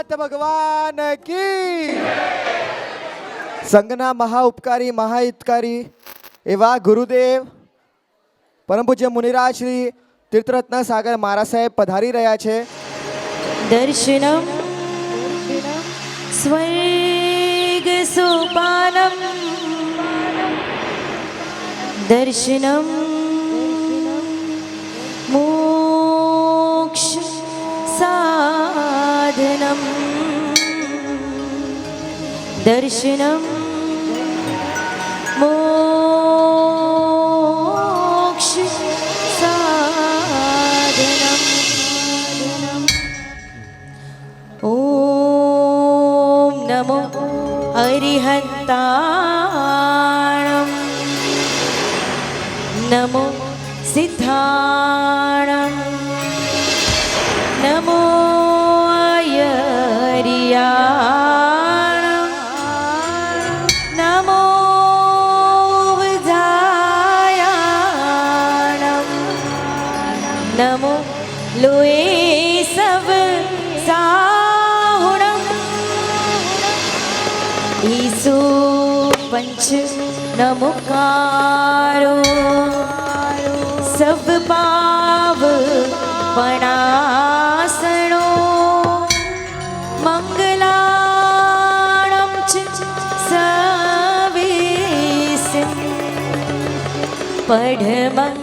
નાથ ભગવાન કી. સંઘના મહા ઉપકારી મહાહિતકારી એવા ગુરુદેવ પરમ પૂજ્ય મુનિરાજ શ્રી તીર્થરત્ન સાગર મહારાજ સાહેબ પધારી રહ્યા છે. દર્શનમ સ્વર્ગ સોપાનમ દર્શનમ મોક્ષ સાધનમ દર્શનમ મોક્ષ સાધનમ. ઓમ નમો હરિહંતાણમ નમો સિદ્ધાણમ નમો અયરિયાણમ નમો વિધાયાણમ નમો લોએ સવ સાહુણમ ઈસુ પંચ નમોકારો સબ પાવ પણાસણો મંગલાણમ ચ સવેસ પઢમં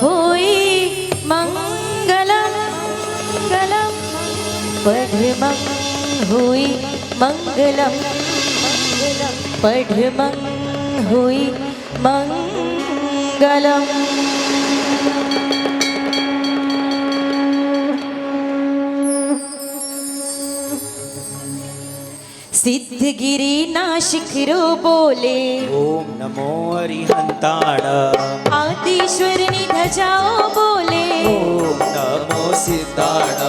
હોઈ મંગલમ ગલમ પઢમં હોઈ મંગલમ પઢમં હોઈ મંગલમ. સિદ્ધગીરીના શિખરો બોલે ઓમ નમો હરિહંતાણ. આદિશ્વરની ધજાઓ બોલે ઓમ નમો સિદ્ધાણ.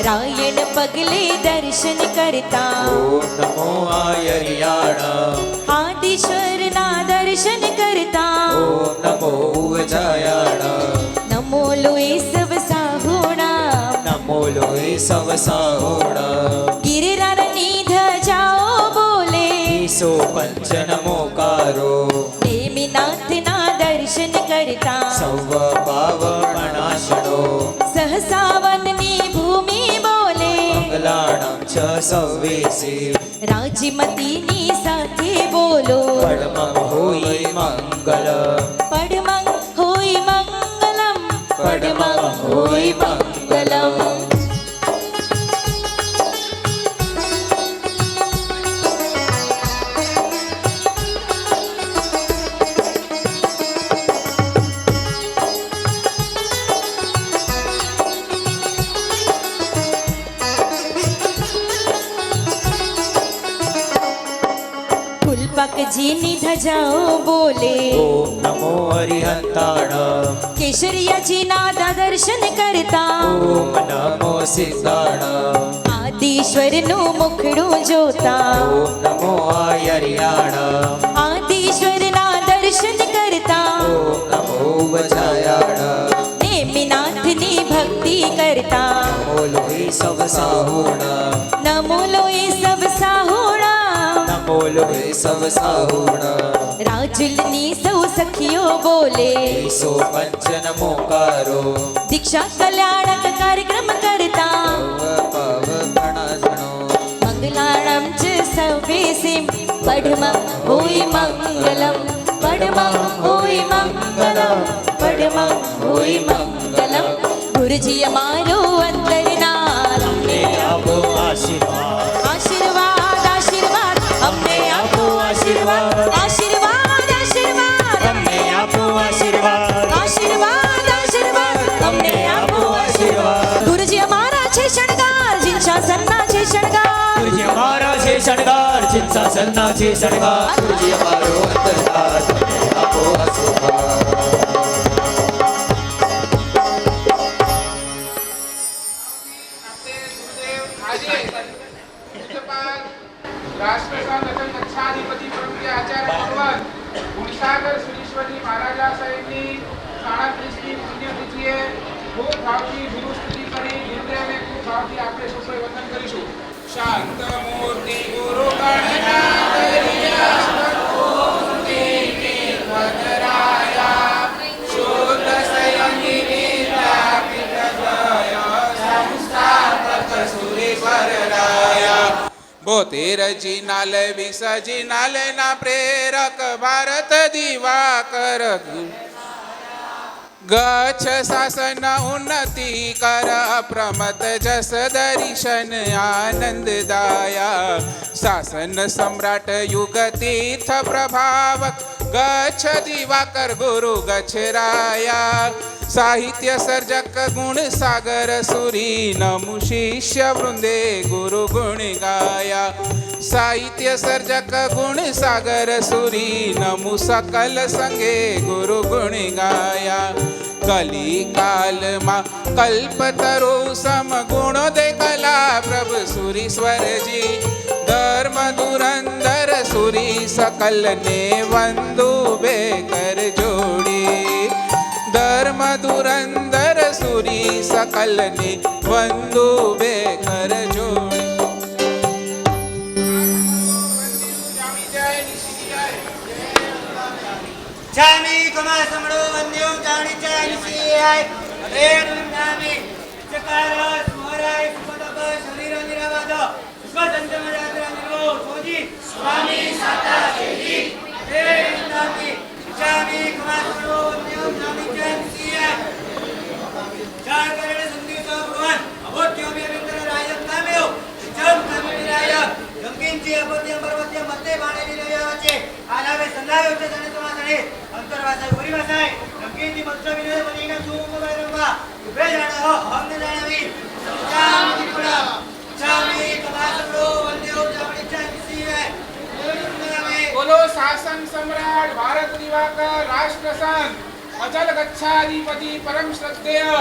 રાયણ પગલે દર્શન કરતા ઓમ નમો આયરિયાણ. આદિશ્વરના દર્શન કરતા ઓમ નમો ઉજાયાણ. નમો લોએ સવ સાહુણા નમો લોય સવ સાહોણ. ગિરિરારની ધજાઓ બોલે ઈસો પંચ નમોકારો નેમિનાથના દર્શન કરતા સૌ પાવનાશણો સહસાવનની ભૂમિ બોલે મંગલાણમ ચ સવેસી. રાજમતીની સાથે બોલો પડમં હોઈ મંગલ. પડમં હોય મંગલમ પડમં હોય મંગલમ. ફૂલપકજીની ધજાઓ બોલે ઓમ નમો હરિહંતાણ. કેસરિયાજીના દર્શન કરતા ઓમ નમો સિદ્ધાણ. આદિશ્વરનું મુખડું જોતા ઓમ નમો આયરિયાણ. આદિશ્વરના દર્શન કરતા ઓમ નમો વજાયાણ. નેમિનાથની ભક્તિ કરતા નમો લોહી સવ સાહુણ. નમો લોએ સબ સાહુણા નમો લોહી સવ સાહુણ. રાજુલની સૌ સખીઓ બોલે ઈસો પંચ નમોકારો દીક્ષા કલ્યાણક કાર્યક્રમ કરતા પવ ગણાજણો મંગલાણમ ચ સવેસિમ પડમં હોય મંગલમ પડમં હોય મંગલમ પડમં હોય મંગલમ. ગુરુજી અમારો અંતરનાથ ને આપો આશીર્વાદ. આશીર્વાદ આશીર્વાદ અમને આપો આશીર્વાદ આશીર્વાદ આશીર્વાદ તમને આપો આશીર્વાદ. આશીર્વાદ આશીર્વાદ અમને આપો આશીર્વાદ. ગુરુજી અમારા છે શણગાર જીનશાસનના છે શણગાર ગુરુજી અમારા છે શણગાર ચિત્તાસનના છે શણગાર. ગુરુજી અમારો અંતરનાથ તમને આપો આશીર્વાદ. राष्ट्रसंघ कक्षाधिपति परमपूज्य आचार्य भगवान गुणसागर सुरेश्वरजी महाराजा साहेबની 37મી પુણ્યતિથિએ ખૂબ ભાવથી ગુરુ સ્તુતિ કરી નિર્ણયને ખૂબ ભાવથી આપણે સૌએ વંદન કરીશું. શાંતમૂર્તિ ગુરુ ગણનાથરિયાસ્તમૂર્તિ નિર્વનરાયા શુદ્ધ સંયમિની વ્યાપિતજય સંસ્થાપક સુરીશ્વરરાયા 72 જીનાલ 20 જીનાલના પ્રેરક ભારત દિવાકર ગચ્છ શાસન ઉન્નતિ કર પ્રમત જસ દર્શન આનંદદાયા શાસન સમ્રાટ યુગ તીર્થ પ્રભાવક ગચ્છ દિવાકર ગુરુ ગચ્છરાયા સાહિત્ય સર્જક ગુણ સાગર સુરી નમુ શિષ્ય વૃંદે ગુરુ ગુણ ગાયા સાહિત્ય સર્જક ગુણ સાગર સુરી નમુ સકલ સંગે ગુરુ ગુણ ગાયા કલી કાલમાં કલ્પતરુ સમ ગુણ દે કલા પ્રભુ સુરીશ્વરજી ધર્મ ધુરંધર સુરી સકલને વંદુ બે કર જોડી ધર્મ ધુરંધર સુરી સકલને વંદુ બે કર જોડી જામી કમા સમડો વંદ્યો જાણી ચાની સીઆઈ અધેર નામી ચકારસ મોરાય સુપતપ શરીર નિરાવાદ સ્વતંત્ર મજાત્રા નિર્વો સોજી સ્વામી સાતા દેજી અધેર નામી જામી કમા સમડો વંદ્યો જાણી ચાની સીઆઈ ચાર કરે સંદેશો ભગવાન અભોત્યો અભિયંતર રાયક નામ્યો જમ નામી રાય ગંગીનજી અભોત્ય પર્વત્ય મતે બાણે નિરયા છે આલાવે સંલાયો છે તને તમા તને અંતરવાસાય ઓરીવાસાય ગંગીનજી મત્સ્ય વિનય બનીના સુમુખ બૈરંબા ઉભે જાણે હો હમને જાણવી જામી પડા જામી કમાસડો વંદ્યો જામી ચાની સીવે બોલો શાસન સમ્રાટ ભારત દિવાકર રાષ્ટ્રસંત અચલ ગચ્છાધિપતિ પરમ શ્રદ્ધેય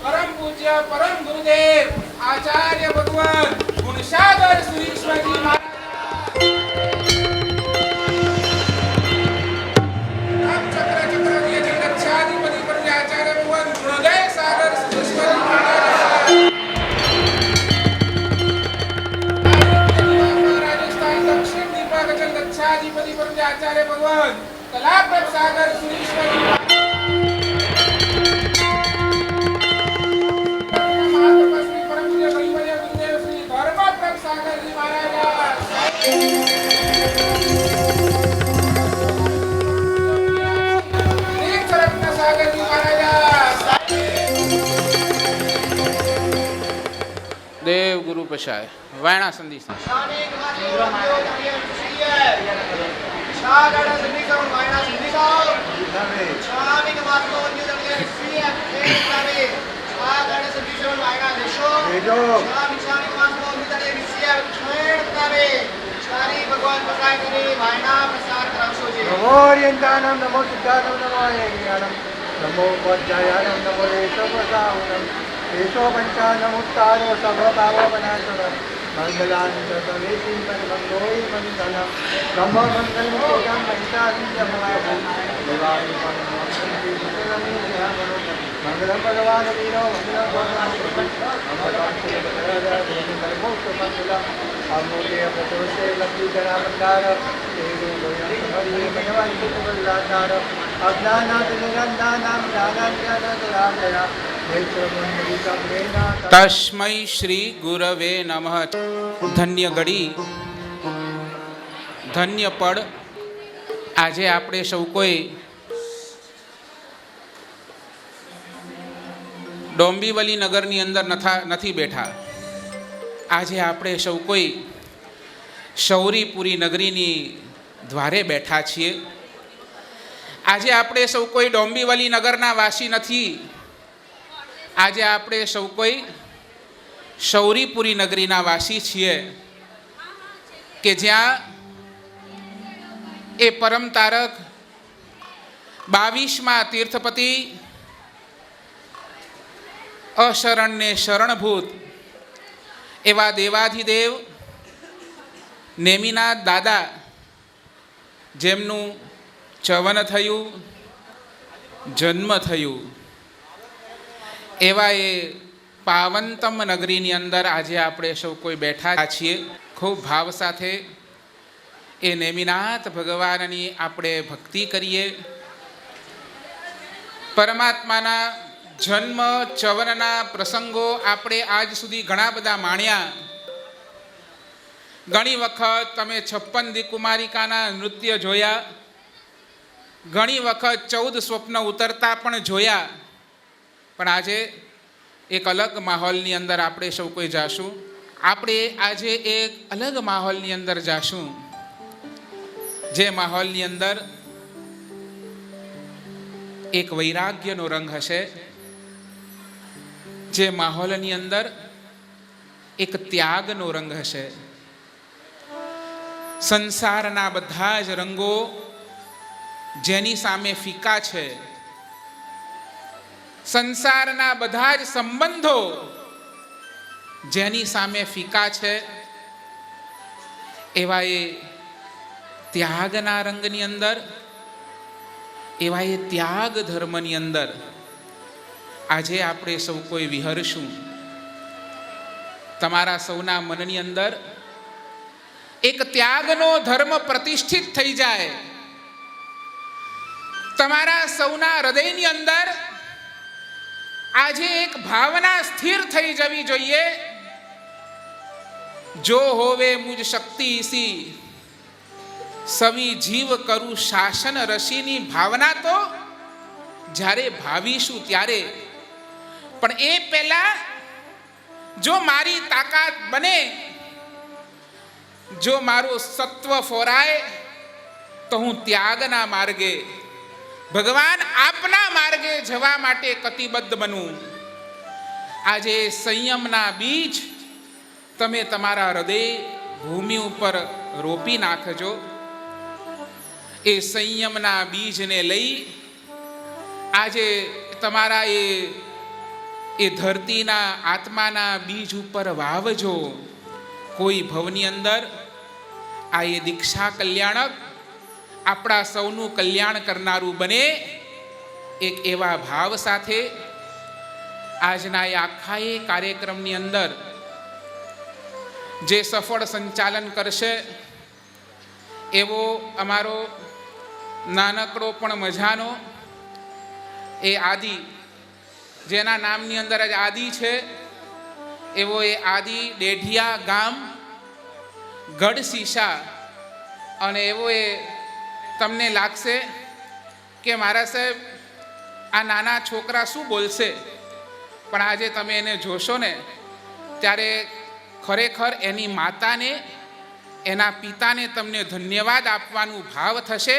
પરમ પૂજ્ય પરમ ગુરુદેવ આચાર્ય ભગવાન ગુણસાગર સુરીશ્વરજી રામચંદ્ર ચક્રવર્તી ગચ્છાધિપતિ પરમ આચાર્ય ભગવાન ગુણોદય સાગર સુરીશ્વરજી રાજસ્થાન દક્ષિણ દીપક અચલ ગચ્છાધિપતિ પરમ આચાર્ય ભગવાન કલાપ્રભ સાગર સુરીશ્વરજી દેવ ગુરુ પશાય વાયણા સંદેશ શાની કમાસડો વંદ્યો જાણી સીએ શાગડ સંદેશો વાયના સંદેશો શાની કમાસડો વંદ્યો જાણી સીએ અધેર નામી શાગડ સંદેશો વાયના દેશો શાની કમાસડો વંદ્યો જાણી સીએ અધેર નામી શાની ભગવાન પ્રસાદ કરી વાયના પ્રસાર કરાવશો જી નમો ઓરિયંતાનમ નમો સિદ્ધાનમ નમો જ્ઞાનમ નમો ઉપાધ્યાયાનમ નમો એષોપસાહુનમ એષો પંચાનમુત્તારો સર્વભાવો વનાશનમ મંગલાન સર્વેશી પરમંગોઈ મંગલમ નમો મંગલમુકેકમ પંચાસિદ્ધમહાભૂ દેવાય મંગલમ ભગવાન વીરો મંગલમ ભગવાન અમોકે અપતોષે લબ્ધી કરા મંદાર તેરો લોયમ હરિ ભગવાન સુખવલ્લાધાર અજ્ઞાનાત નિરંજાનામ જ્ઞાનાજ્ઞાનતરામયા તસ્મૈ શ્રી ગુરવે નમઃ. ધન્ય ઘડી ધન્ય પળ. આજે આપણે સૌ કોઈ ડોંબીવલી નગરની અંદર નથી બેઠા. આજે આપણે સૌ કોઈ શૌરીપુરી નગરીની દ્વારે બેઠા છીએ. આજે આપણે સૌ કોઈ ડોંબીવલી નગરના વાસી નથી. આજે આપણે સૌ કોઈ શૌરીપુરી નગરીના વાસી છીએ કે જ્યાં એ પરમ તારક 22મા તીર્થપતિ અશરણને શરણભૂત એવા દેવાધિદેવ નેમિનાથ દાદા જેમનું ચવન થયું, જન્મ થયું, એવા એ પાવનતમ નગરીની અંદર આજે આપણે સૌ કોઈ બેઠા છીએ. ખૂબ ભાવ સાથે એ નેમિનાથ ભગવાનની આપણે ભક્તિ કરીએ. પરમાત્માના જન્મ ચવનના પ્રસંગો આપણે આજ સુધી ઘણા બધા માણ્યા. ઘણી વખત તમે 56 દીકુમારિકાના નૃત્ય જોયા, ઘણી વખત 14 સ્વપ્ન ઉતરતા પણ જોયા. પણ આજે એક અલગ માહોલની અંદર આપણે સૌ કોઈ જાશું. આપણે આજે એક અલગ માહોલની અંદર જાશું, જે માહોલની અંદર એક વૈરાગ્યનો રંગ હશે, જે માહોલની અંદર એક ત્યાગનો રંગ હશે. સંસારના બધા જ રંગો જેની સામે ફીકા છે, સંસારના બધા જ સંબંધો જેની સામે ફીકા છે, એવા એ ત્યાગના રંગની અંદર, એવા એ ત્યાગ ધર્મની અંદર આજે આપણે સૌ કોઈ વિહરશું. તમારા સૌના મનની અંદર એક ત્યાગનો ધર્મ પ્રતિષ્ઠિત થઈ જાય. તમારા સૌના હૃદયની અંદર આજે એક ભાવના સ્થિર થઈ જવી જોઈએ. જો હોવે મુજ શક્તિ સી સવી જીવ કરું શાસન રસીની ભાવના તો જ્યારે ભાવીશું ત્યારે. પણ એ પહેલા જો મારી તાકાત બને, જો મારું સત્વ ફોરાય, તો હું ત્યાગના માર્ગે, ભગવાન આપના માર્ગે જવા માટે કટિબદ્ધ બનું. આજે સંયમના બીજ તમે તમારા હૃદય ભૂમિ ઉપર રોપી નાખજો. એ સંયમના બીજને લઈ આજે તમારા એ ધરતીના આત્માના બીજ ઉપર વાવજો. કોઈ ભવની અંદર આ એ દીક્ષા કલ્યાણક આપણા સૌનું કલ્યાણ કરનારું બને. એક એવા ભાવ સાથે આજના એ આખા એ કાર્યક્રમની અંદર જે સફળ સંચાલન કરશે એવો અમારો નાનકડો પણ મજાનો એ આદિ, જેના નામની અંદર જ આદિ છે, એવો એ આદિ ડેઢિયા ગામ ગઢ શીશા. અને એવો એ તમને લાગશે કે મારા સાહેબ આ નાના છોકરા શું બોલશે, પણ આજે તમે એને જોશો ને ત્યારે ખરેખર એની માતાને, એના પિતાને તમને ધન્યવાદ આપવાનું ભાવ થશે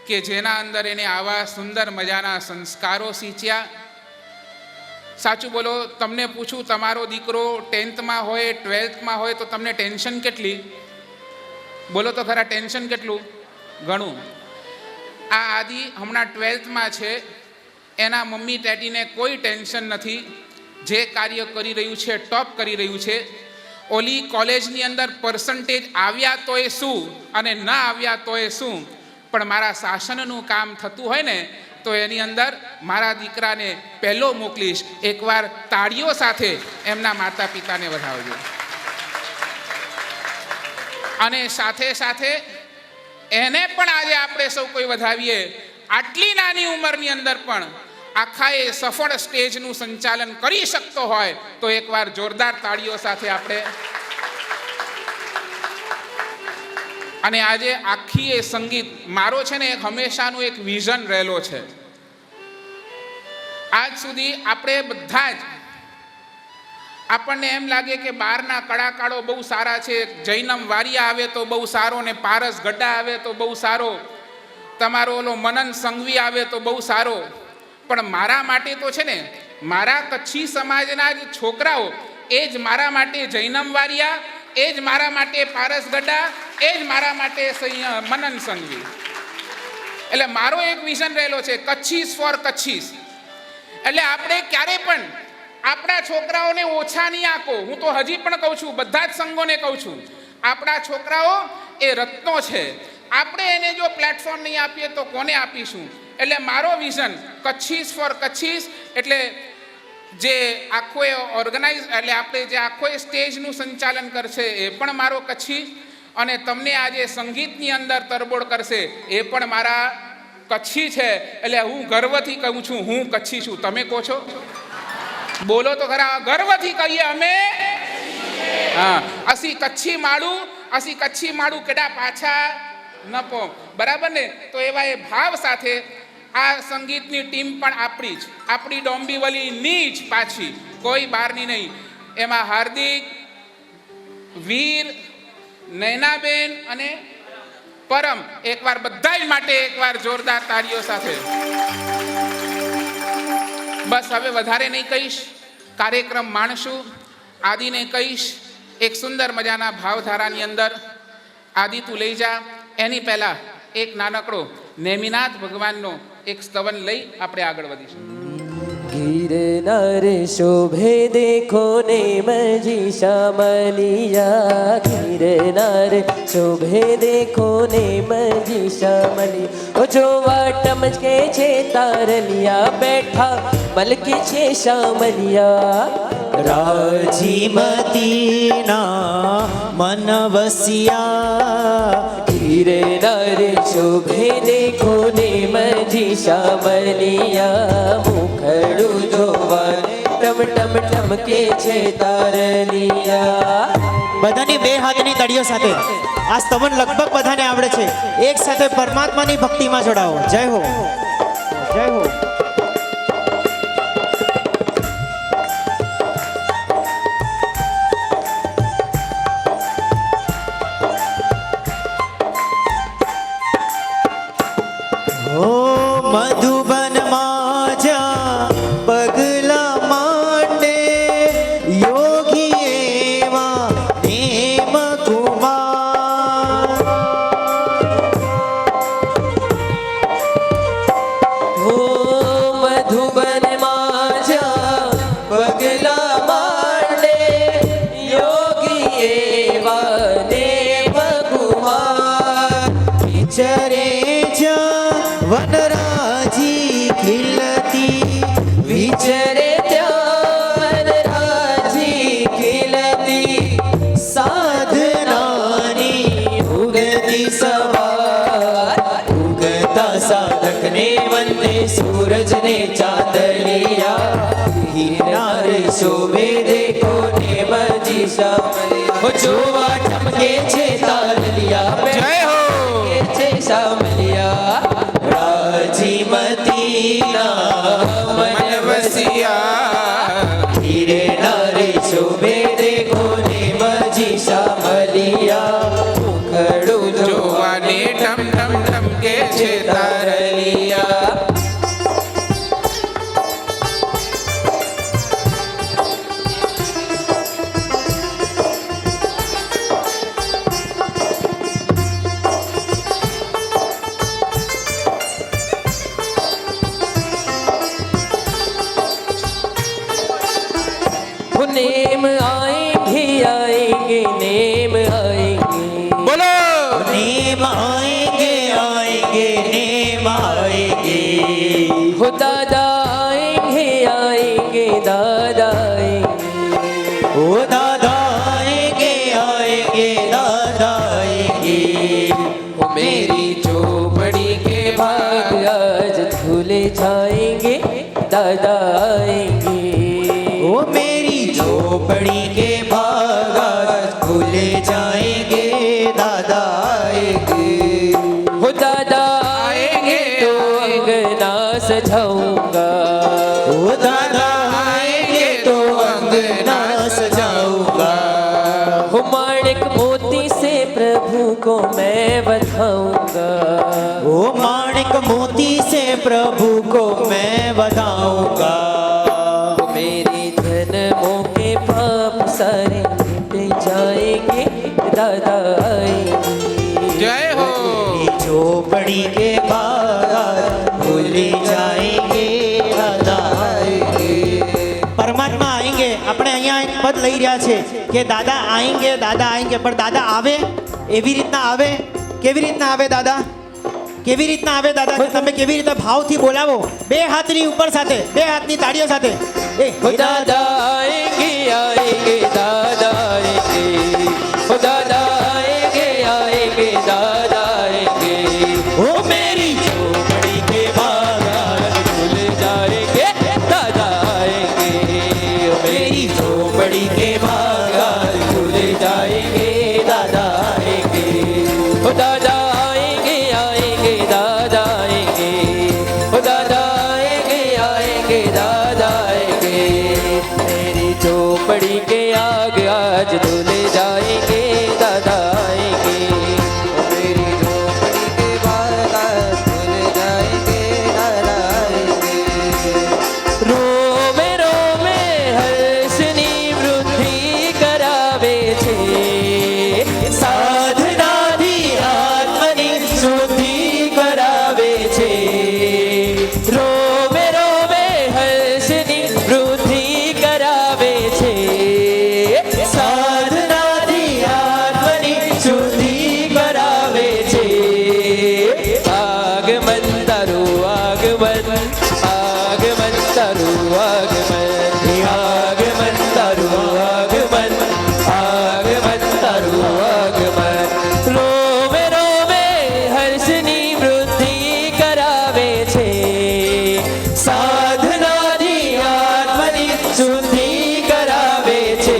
કે જેના અંદર એને આવા સુંદર મજાના સંસ્કારો સિંચ્યા. સાચું બોલો, તમને પૂછું, તમારો દીકરો 10th હોય 12th હોય તો તમને ટેન્શન કેટલી? બોલો તો ખરા, ટેન્શન કેટલું? ઘણું. આ આદિ હમણાં 12th છે. એના મમ્મી ડેડીને કોઈ ટેન્શન નથી. જે કાર્ય કરી રહ્યું છે, ટોપ કરી રહ્યું છે. ઓલી કોલેજની અંદર પર્સન્ટેજ આવ્યા તો એ શું અને ના આવ્યા તો એ શું, પણ મારા શાસનનું કામ થતું હોય ને તો એની અંદર મારા દીકરાને પહેલો મોકલીશ. એકવાર તાળીઓ સાથે એમના માતા પિતાને વધાવજો. અને સાથે સાથે એને પણ આજે આપણે સૌ કોઈ વધાવીએ. આટલી નાની ઉંમરની અંદર પણ આખા એ સફળ સ્ટેજનું સંચાલન કરી શકતો હોય તો એકવાર જોરદાર તાળીઓ સાથે આપણે. અને આજે આખી એ સંગીત મારો છે ને એક હંમેશાનું એક વિઝન રહેલો છે. આજ સુધી આપણે બધા જ આપણને એમ લાગે કે બહારના કળાકારો બહુ સારા છે. જૈનમ વારિયા આવે તો બહુ સારો, ને પારસ ગઢા આવે તો બહુ સારો, તમારો ઓલો મનન સંઘવી આવે તો બહુ સારો. પણ મારા માટે તો છે ને મારા કચ્છી સમાજના જ છોકરાઓ, એ જ મારા માટે જૈનમ વારિયા, એ જ મારા માટે પારસ ગઢા, એ જ મારા માટે મનન સંઘવી. એટલે મારો એક વિઝન રહેલો છે, કચ્છીસ ફોર કચ્છીસ. એટલે આપણે ક્યારે પણ આપણા છોકરાઓને ઓછા નહીં આંકો. હું તો હજી પણ કહું છું, બધા જ સંઘોને કહું છું, આપણા છોકરાઓ એ રત્નો છે. આપણે એને જો પ્લેટફોર્મ નહીં આપીએ તો કોને આપીશું? એટલે મારો વિઝન કચ્છીસ ફોર કચ્છીસ. એટલે જે આખો એ ઓર્ગેનાઇઝ એટલે આપણે જે આખો એ સ્ટેજનું સંચાલન કરશે એ પણ મારો કચ્છી, અને તમને આ જે સંગીતની અંદર તરબોળ કરશે એ પણ મારા કચ્છી છે. એટલે હું ગર્વથી કહું છું, હું કચ્છી છું. તમે કહો છો? બોલો તો ખરા, ગર્વથી કહીએ અમે. હા, અસી કચ્છી માડું કેડા પાછા ન પો, બરાબર ને? તો એવા એ ભાવ સાથે આ સંગીતની ટીમ પણ આપણી જ, આપણી ડોંબીવલીની જ પાછી, કોઈ બહારની નહીં. એમાં હાર્દિક, વીર, નૈનાબેન અને પરમ, એકવાર બધાય માટે એકવાર જોરદાર તાળીઓ સાથે. બસ હવે વધારે નહીં કહીશ, કાર્યક્રમ માણશું. આદિને કહીશ એક સુંદર મજાના ભાવધારાની અંદર, આદિ તું લઈ જા. એની પહેલા એક નાનકડો નેમિનાથ ભગવાનનો એક સ્તવન લઈ આપણે આગળ વધીશું. गिरनार शोभे देखो नेमजी श्यामलिया, गिरनार शोभे देखो नेमजी श्यामलिया. ओ जो वाटम के छे तारलिया, बैठा मलके छे श्यामलिया. રાજીમતીના મન વસિયા, गिरनार शोभे देखो नेमजी श्यामलिया. मुखड़ू જોવા ટમ ટમ ટમકે છે તારલિયા. બધાની બે હાથની તળીઓ સાથે આ સ્તવન લગભગ બધાને આવડે છે. એક સાથે પરમાત્માની ભક્તિમાં જોડાઓ. જય હો, જય હો. મધુબનમાં જ્યાં પગલા માંડે, યોગી એવા નેમ કુમાર. હો મધુબનમાં જ્યાં પગલા માંડે, યોગી એવા દેવ કુમાર. વિચરે જ્યાં વનરાજી ખીલતી, વિચરે ત્યાં રાજી ખીલતી, સાધનાની ઉગતી સવાર. ઉગતા સાધકને વંદે, સૂરજને ચાંદલિયા. गिरनार शोभे देखो नेमजी श्यामलिया. हो જોવા ટમકે છે તારલિયા, જય હો. છે શ્યામલિયા. રાજીમતીના મન વસિયા, गिरनार शोभे देखो नेमजी श्यामलिया. મુખડું જોવાને ઠમ ઠમ ઠમકે છે તારલિયા. नेम आएंगे आएंगे नेम आएंगे. બોલો નેમ આएंगे आएंगे નેમ आएंगे. हो दादा आएंगे आएंगे दादा आएंगे. ओ दादा आएंगे आएंगे दादा आएंगे. हो मेरी चौपड़ी के भाग आज धुले जाएंगे दादा आएंगे. ओ मेरी झोपड़ी के भाग आज खुले जाएंगे दादा आएंगे. हो दादा आएंगे तो अंगना सजाऊंगा. ओ दादा आएंगे तो अंगना सजाऊंगा. हो माणिक मोती से प्रभु को मैं बधाऊंगा. ओ माणिक मोती से प्रभु को मैं बधाऊंगा. हो मेरे जन्मों के पाप सारे मिट जाएंगे दादा आएंगे. જય હો. झोपड़ी के बाद भूले जाएंगे दादा आएंगे. પરમાત્મા આएंगे. આપણે અહીંયા એક પદ લઈ રહ્યા છે કે દાદા આएंगे દાદા આएंगे. પણ દાદા આવે એવી રીતના આવે. કેવી રીતના આવે દાદા? કેવી રીતના આવે દાદા તમે કેવી રીતે ભાવથી બોલાવો બે હાથની ઉપર સાથે બે હાથની તાળીઓ સાથે એ ओ दादा आएंगे दादा आएंगे ओ दादा आएंगे दादा आएंगे ओ मेरी झोपड़ी के बागान खुल जाएंगे दादा आएंगे ओ मेरी झोपड़ी के बागान खुल जाएंगे दादा आएंगे ओ दादा आएंगे दादा आएंगे ओ दादा आएंगे दादा आएंगे मेरी झोपड़ी के आग आज धुले जाएंगे दादा आएंगे ओ मेरी झोपड़ी के बागान खुल जाएंगे दादा आएंगे रोमे रोमे हर्षनी वृद्धि करावे छे साधनाથી આત્મની શુદ્ધિ કરાવે છે રોમે રોમે હર્ષની વૃદ્ધિ કરાવે છે સાધનાથી આત્મની શુદ્ધિ કરાવે છે આગમન તારું આગમન આગમન તારું આગમન આગમન તારું આગમન આગમન તારું આગમન રોમે રોમે હર્ષની વૃદ્ધિ કરાવે છે સાધનાથી આત્મની શુદ્ધિ કરાવે છે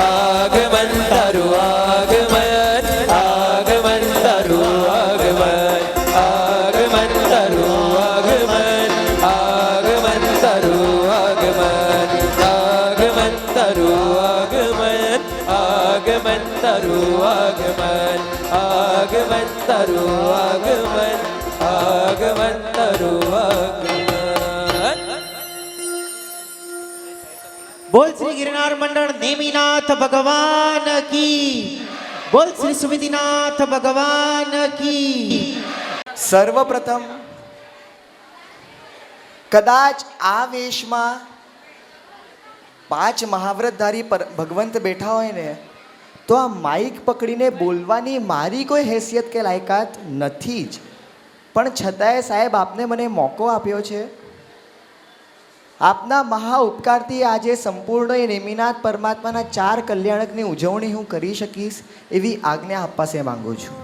આગમન તારું આગમન આગમન તારું આગમન આગમન તારું આગમન આગમન તારું આગમન આગમન તારું આગમન આગમન તારું આગમન આગમન તારું આગમન આગમન તારું આગમન બોલ શ્રી ગિરનાર મંડળ નેમિનાથ ભગવાન કી બોલ શ્રી સુવિધિનાથ ભગવાન કી સર્વપ્રથમ કદાચ આ વેશમાં 5 મહાવ્રતધારી ભગવંત બેઠા હોય ને તો આ માઇક પકડીને બોલવાની મારી કોઈ હેસિયત કે લાયકાત નથી જ પણ છતાંય સાહેબ આપને મને મોકો આપ્યો છે આપના મહા ઉપકારથી આજે સંપૂર્ણ એ નેમિનાથ પરમાત્માના 4 કલ્યાણકની ઉજવણી હું કરી શકીશ એવી આજ્ઞા આપ પાસે માંગુ છું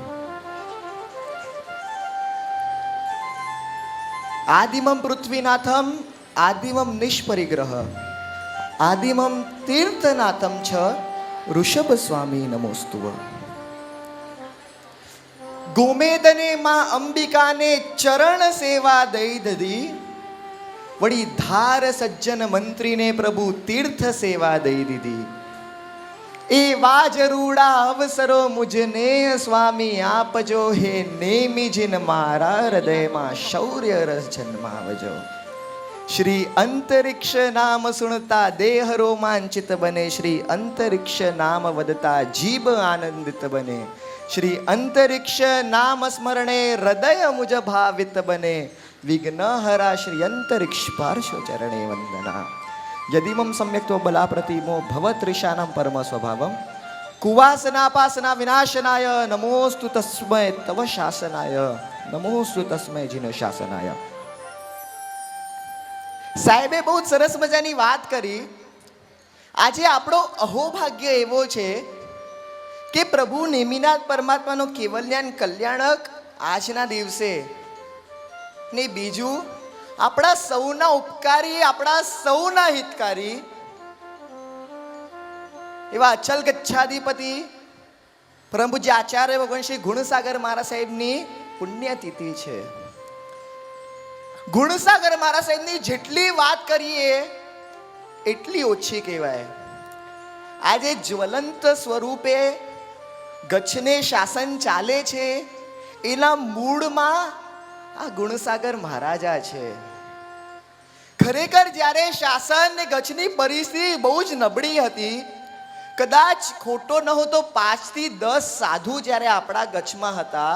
આદિમમ પૃથ્વીનાથમ આદિમમ નિષ્પરિગ્રહ આદિમમ તીર્થનાથમ છ ઋષભ સ્વામી નમોસ્તુવ ગોમેદને માં અંબિકાને ચરણ સેવા દઈ દધી વળી ધાર સજ્જન મંત્રીને પ્રભુ તીર્થ સેવા દઈ દીધી એવા જરૂડા અવસરો મુજને સ્વામી આપજો હે નેમિજીન મારા હૃદયમાં શૌર્ય રસ જન્માવજો શ્રી અંતરિક્ષ નામ સુણતા દેહ રોમાંચિત બને શ્રી અંતરિક્ષ નામ વદતા જીભ આનંદિત બને શ્રી અંતરિક્ષ નામ સ્મરણે હૃદય મુજ ભાવિત બને વિઘ્નહરા શ્રી અંતરિક્ષ પાર્શ્વ ચરણે વંદના યદિમમ સમ્યક્તો બલા પ્રતિમો ભવત્રિશાનમ પરમ સ્વભાવમ કુવાસનાપાસના વિનાશનાય નમોસ્તુ તસ્મૈ તવ શાસનાય નમોસ્તુ તસ્મૈ જીનો શાસનાય સાહેબે બહુ સરસ મજાની વાત કરી આજે આપણો અહોભાગ્ય એવો છે કે પ્રભુ નેમિનાથ પરમાત્માનો કેવલ્યાન કલ્યાણક આજના દિવસે ને બીજું આપણા સૌના ઉપકારી આપણા સૌના હિતકારી એવા અચલ ગચ્છાધિપતિ પરમ પૂજ્ય આચાર્ય ભગવાન શ્રી ગુણસાગર મહારાજ સાહેબની પુણ્યતિથિ છે ગુણસાગર મહારાજ સાહેબની જેટલી વાત કરીએ એટલી ઓછી કહેવાય આજે જ્વલંત સ્વરૂપે ગચ્છને શાસન ચાલે છે એના મૂળમાં આ ગુણસાગર મહારાજા છે ખરેખર જ્યારે શાસન ને ગચ્છની પરિસ્થિતિ બહુ જ નબળી હતી કદાચ ખોટો ન હોય તો 5 થી 10 સાધુ જ્યારે આપણા ગચ્છમાં હતા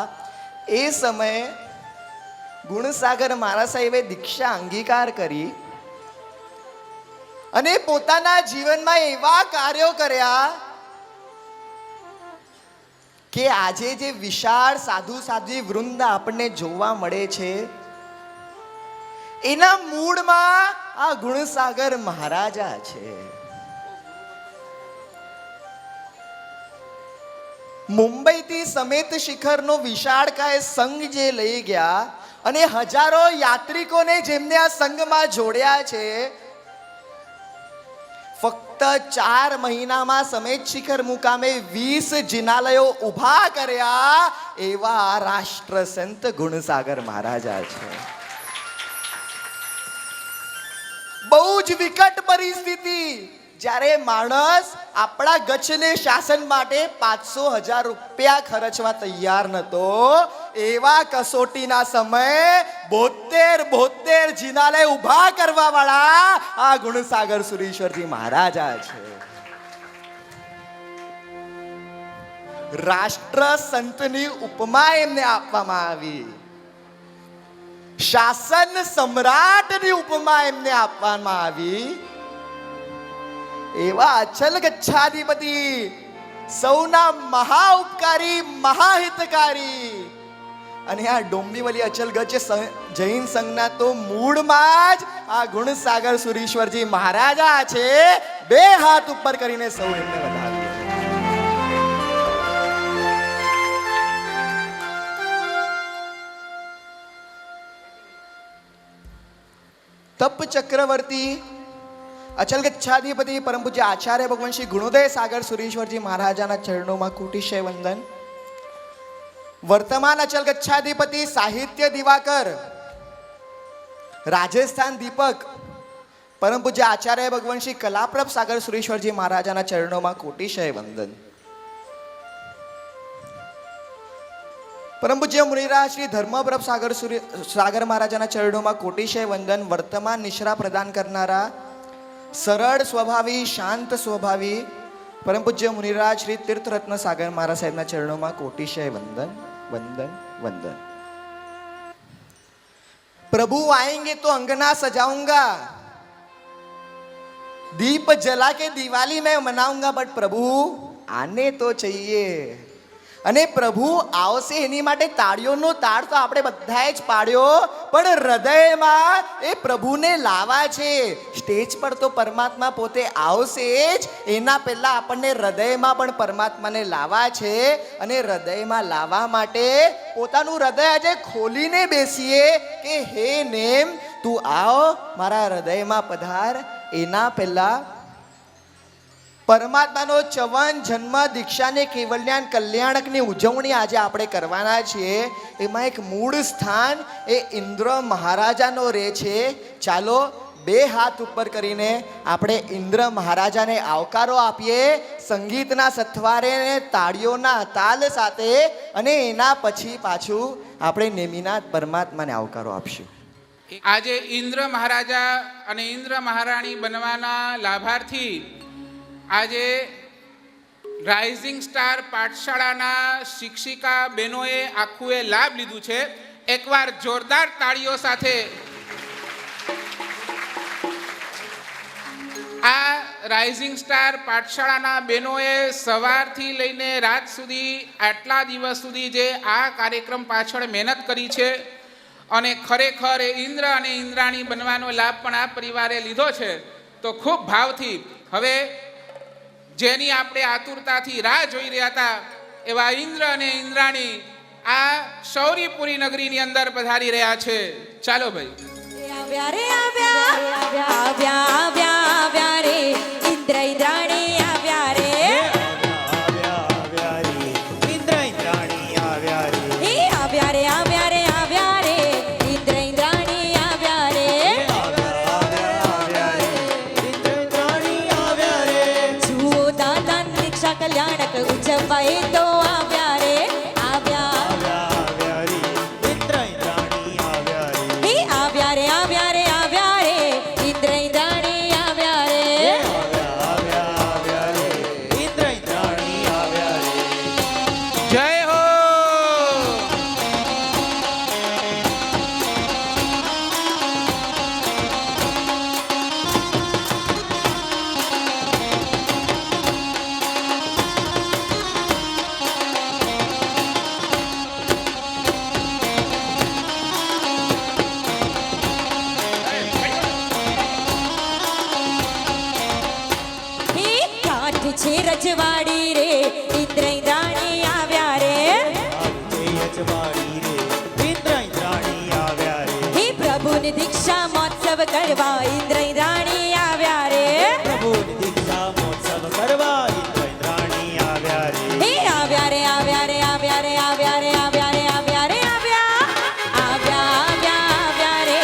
એ સમયે ગુણસાગર મહારાજ સાહેબે દીક્ષા અંગીકાર કરી અને પોતાના જીવનમાં એવા કાર્યો કર્યા કે આજે જે વિશાળ સાધુ સાધ્વી વૃંદ આપણને જોવા મળે છે એના મૂળમાં આ ગુણસાગર મહારાજા છે. મુંબઈથી સમેત શિખરનો વિશાળકાય સંઘ જે લઈ ગયા અને હજારો યાત્રિકોને જેમને આ સંઘમાં જોડ્યા છે, ફક્ત 4 મહિનામાં સમેત શિખર મુકામે 20 જિનાલયો ઊભા કર્યા એવા રાષ્ટ્ર સંત ગુણસાગર મહારાજા છે. બહુ જ વિકટ પરિસ્થિતિ, જ્યારે માણસ આપણા ગચ્છને શાસન માટે 500,000 રૂપિયા ખર્ચવા તૈયાર નતો, એવા કસોટીના સમયે 72 જિનાલય ઊભા કરવા વાળા આ ગુણસાગર સુરીશ્વરજી મહારાજા છે. રાષ્ટ્ર સંતની ઉપમા એમને આપવામાં આવી, શાસન સમ્રાટની ઉપમા એમને આપવામાં આવી. એવા અચલ ગચ્છાધિપતિ, સૌના મહા ઉપકારી, મહાહિતકારી, અને આ ડોંબીવલી અચલ ગચ્છ જૈન સંઘના તો મૂળમાં જ આ ગુણસાગર સુરીશ્વરજી મહારાજા છે. 2 હાથ ઉપર કરીને સૌ એમને વધાવીએ. તપ ચક્રવર્તી અચલ ગચ્છાધિપતિ પરમ પૂજ્ય આચાર્ય ભગવાન શ્રી ગુણોદય સાગર સુરીશ્વરજી મહારાજાના ચરણોમાં કોટિશય વંદન. વર્તમાન અચલ ગચ્છાધિપતિ સાહિત્ય દિવાકર, રાજસ્થાન દીપક પરમ પૂજ્ય આચાર્ય ભગવાન શ્રી કલાપ્રભ સાગર સુરીશ્વરજી મહારાજાના ચરણોમાં કોટિશય વંદન. પરમ પૂજ્ય મુનિરાજ શ્રી ધર્મપ્રભ સાગર મહારાજાના ચરણોમાં કોટિશય વંદન. વર્તમાન નિશ્રા પ્રદાન કરનારા સરળ સ્વભાવી, શાંત સ્વભાવી પરમ પૂજ્ય મુનિરાજ શ્રી તીર્થરત્ન સાગર મહારાજ સાહેબના ચરણોમાં કોટિશય વંદન વંદન વંદન. प्रभु आएंगे तो अंगना सजाऊंगा, दीप जला के दिवाली मैं मनाऊंगा, बट प्रभु आने तो चाहिए. અને પ્રભુ આવશે એની માટે તાળીઓનો તાળ તો આપણે બધાએ જ પાડ્યો, પણ હૃદયમાં એ પ્રભુને લાવવા છે. સ્ટેજ પર તો પરમાત્મા પોતે આવશે જ, એના પહેલા આપણને હૃદયમાં પણ પરમાત્માને લાવવા છે. અને હૃદયમાં લાવવા માટે પોતાનું હૃદય આજે ખોલીને બેસીએ કે હે નેમ તું આવ મારા હૃદયમાં પધાર. એના પહેલા પરમાત્માનો 54 જન્મ દીક્ષાને કેવલ્યાન કલ્યાણકની ઉજવણી આજે આપણે કરવાના છીએ. એમાં એક મૂળ સ્થાન એ ઇન્દ્ર મહારાજાનો રહે છે. ચાલો 2 હાથ ઉપર કરીને આપણે ઇન્દ્ર મહારાજાને આવકારો આપીએ, સંગીતના સથવારે ને તાળીઓના તાલ સાથે. અને એના પછી પાછું આપણે નેમિનાથ પરમાત્માને આવકારો આપશું. આજે ઇન્દ્ર મહારાજા અને ઇન્દ્ર મહારાણી બનવાના લાભાર્થી આજે રાઇઝિંગ સ્ટાર પાઠશાળાના શિક્ષિકા બહેનોએ આખું એ લાભ લીધું છે. એકવાર જોરદાર તાળીઓ સાથે આ રાઇઝિંગ સ્ટાર પાઠશાળાના બહેનોએ સવારથી લઈને રાત સુધી, આટલા દિવસ સુધી જે આ કાર્યક્રમ પાછળ મહેનત કરી છે, અને ખરેખર એ ઇન્દ્ર અને ઇન્દ્રાણી બનવાનો લાભ પણ આ પરિવારે લીધો છે. તો ખૂબ ભાવથી હવે જેની આપણે આતુરતાથી રાહ જોઈ રહ્યા હતા એવા ઇન્દ્ર અને ઇન્દ્રાણી આ શૌરીપુરી નગરીની અંદર પધારી રહ્યા છે. ચાલો ભાઈ. આવ્યા રે આવ્યા આવ્યા આવ્યા આવ્યા રે ઇન્દ્ર ઇન્દ્રાણી આવ્યા રે ઇન્દ્ર ઇન્દ્રાણી આવ્યા રે. હે આવ્યા રે આવ્યા રે આવ્યા રે ઇન્દ્ર ઇન્દ્રાણી આવ્યા રે ઇન્દ્ર ઇન્દ્રાણી આવ્યા રે. જુઓ દાદા દીક્ષા કલ્યાણક ઉજવાય તો આવ્યા રે આવ્યા ઇન્દ્ર ઇન્દ્રાણી આવ્યા રે. હે આવ્યા રે આવ્યા રે આવ્યા રે ઇન્દ્ર ઇન્દ્રાણી આવ્યા રે ઇન્દ્ર ઇન્દ્રાણી આવ્યા રે. જય હો. છે રજવાડી રે ઇન્દ્ર ઇન્દ્રાણી આવ્યા રે યજવાડી રે ઇન્દ્ર ઇન્દ્રાણી આવ્યા રે હે પ્રભુની દીક્ષા મહોત્સવ કરવા ઇન્દ્ર ઇન્દ્રાણી આવ્યા રે પ્રભુની દીક્ષા મહોત્સવ કરવા ઇન્દ્ર ઇન્દ્રાણી આવ્યા રે હે આવ્યા રે આવ્યા રે આવ્યા રે આવ્યા રે આવ્યા રે આવ્યા રે આવ્યા આવ્યા આવ્યા આવ્યા રે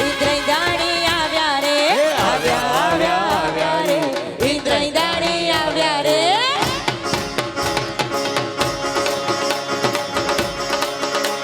ઇન્દ્ર ઇન્દ્રાણી આવ્યા રે આવ્યા આવ્યા આવ્યા રે ઇન્દ્ર ઇન્દ્રાણી આવ્યા રે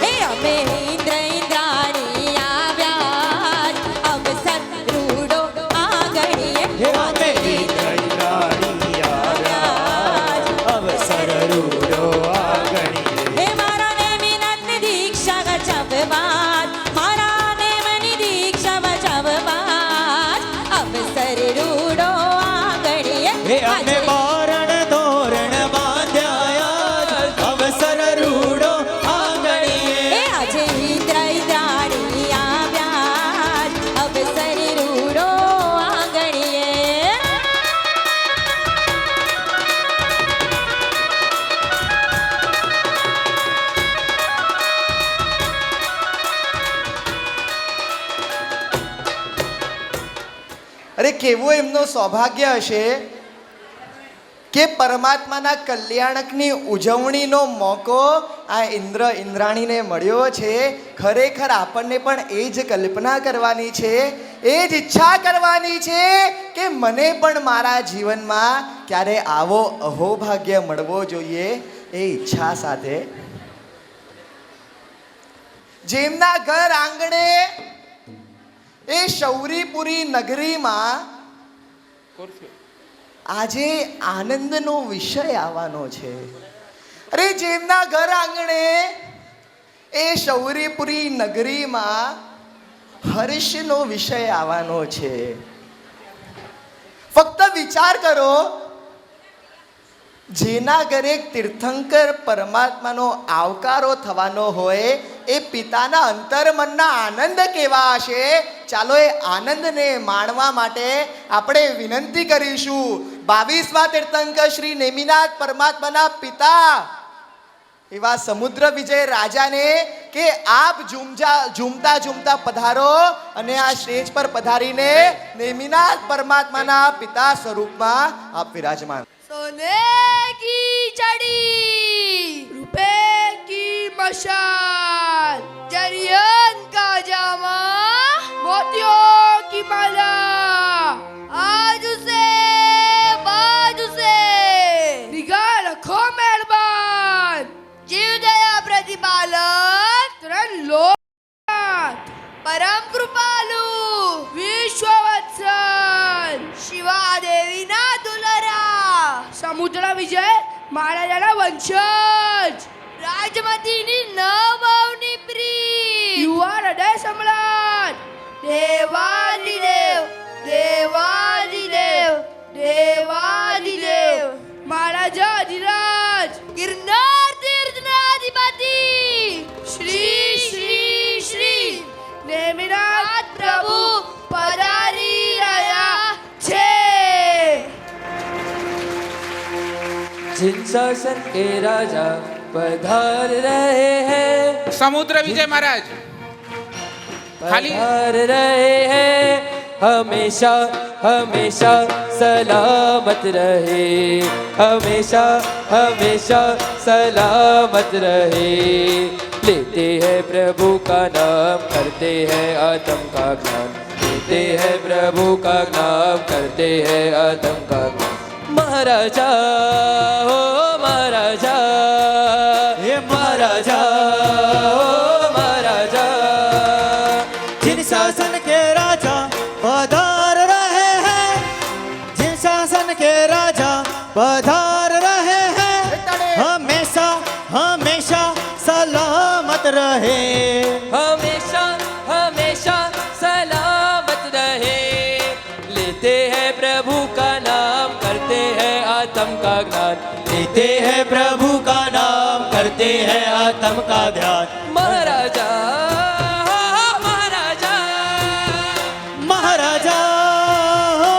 હે અમે ઇન્દ્ર ઇન્દ્રાણી આવ્યા અવસર રૂડો આગળીએ હે અમે ઇન્દ્ર ઇન્દ્રાણી આવ્યા અવસર રૂડો આગળીએ હે મારા નેમિનાથની દીક્ષા ગજબવાદ મારા નેમની દીક્ષા બજબવાદ અવસર રૂડો આગળીએ હે અમે બારણ ધોરણ બાંધ્યા અવસર રૂડો આંગણીએ હે આજે ઇન્દ્ર ઇન્દ્રાણી આવ્યા અવસર રૂડો આંગણીએ અરે કેવું એમનું સૌભાગ્ય હશે કે પરમાત્માના કલ્યાણકની ઉજવણીનો મોકો આ ઇન્દ્ર ઇન્દ્રાણીને મળ્યો છે. ખરેખર આપણને પણ એ જ કલ્પના કરવાની છે, એ જ ઈચ્છા કરવાની છે કે મને પણ મારા જીવનમાં ક્યારે આવો અહોભાગ્ય મળવો જોઈએ. એ ઈચ્છા સાથે જેમના ઘર આંગણે એ શૌરીપુરી નગરીમાં આજે આનંદનો વિષય આવવાનો છે. અરે જેમના ઘર આંગણે એ શૌરીપુરી નગરીમાં હર્ષનો વિષય આવવાનો છે. ફક્ત વિચાર કરો, જેના ઘરે તીર્થંકર પરમાત્માનો આવકારો થવાનો હોય એ પિતાના અંતરમનના આનંદ કેવા હશે. ચાલો એ આનંદને માણવા માટે આપણે વિનંતી કરીશું 22મા તીર્થંકર શ્રી નેમિનાથ પરમાત્માના પિતા એવા સમુદ્ર વિજય રાજાને કે આપ ઝૂમતા ઝૂમતા પધારો અને આ સ્ટેજ પર પધારીને નેમિનાથ પરમાત્માના પિતા સ્વરૂપમાં આપ વિરાજમાન. सोने की चढ़ी रुपए की मशाल जरियन का जामा मोतियों की माला आज उसे बाज उसे निगाह रखो मेहरबान जीव दया प्रतिपालक तुरंत लोक परम कृपालु विश्ववत्सल शिवा देवी ना दुलरा સમુદ્ર વિજય મહારાજાના વંશજ રાજમતીની નવની પ્રી યુવા હૃદય સમ્રાટ દેવાદિદેવ દેવાદિદેવ દેવાદિદેવ મહારાજા અધિરાજ ગિરનાર તીર્થના અધિપતિ શ્રી શ્રી શ્રી નેમિનાથ પ્રભુ પધારી રહ્યા છે. जिन शासन के राजा पधार रहे हैं સમુદ્ર વિજય મહારાજ ખાલી पधार रहे हैं हमेशा हमेशा सलामत रहे हमेशा हमेशा सलामत रहे लेते हैं प्रभु का नाम करते हैं आत्म का ज्ञान लेते हैं प्रभु का नाम करते हैं आत्म का ज्ञान महाराजा हो महाराजा हे महाराजा ओ महाराजा जिन शासन के राजा पधार रहे हैं जिन शासन के राजा पधार रहे हैं हमेशा हमेशा सलामत रहे हमेशा हमेशा सलामत रहे लेते हैं प्रभु का नाम करते हैं आत्म का ज्ञान लेते हैं प्रभु का नाम करते हैं आत्म का ध्यान महाराजा महाराजा महाराजा ओ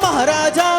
महाराजा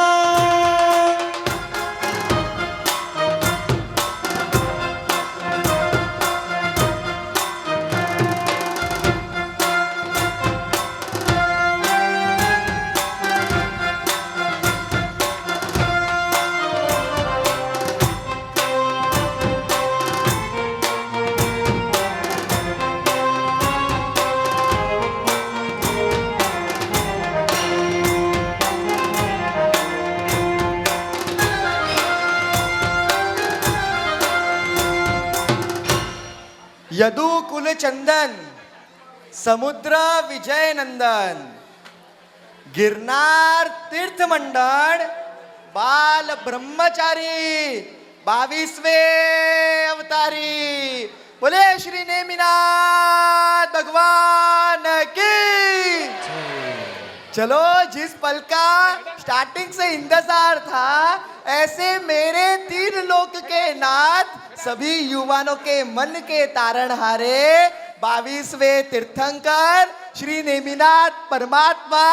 ચંદન, સમુદ્ર વિજય નંદન, ગિરનાર તીર્થ મંડળ, બાલ બ્રહ્મચારી, 22वे अवतारी। बोले श्री नेमिनाथ भगवान की। चलो, जिस पल का स्टार्टिंग से इंतजार था, ऐसे मेरे 3 लोक के नाथ, सभी युवाओं के मन के तारणहारे, 22वें तीर्थंकर श्री नेमिनाथ परमात्मा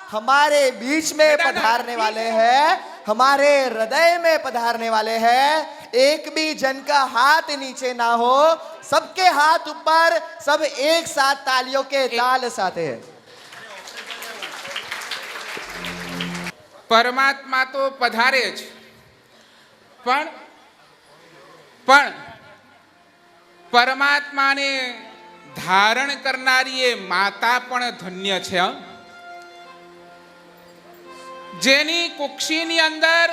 हमारे बीच में पधारने वाले हैं, हमारे हृदय में पधारने वाले हैं। एक भी जन का हाथ नीचे ना हो, सबके हाथ ऊपर, सब एक साथ तालियों के ताल साथे हैं। પરમાત્મા તો પધારે જ, પણ પરમાત્માને ધારણ કરનારી એ માતા પણ ધન્ય છે, જેની કુક્ષીની અંદર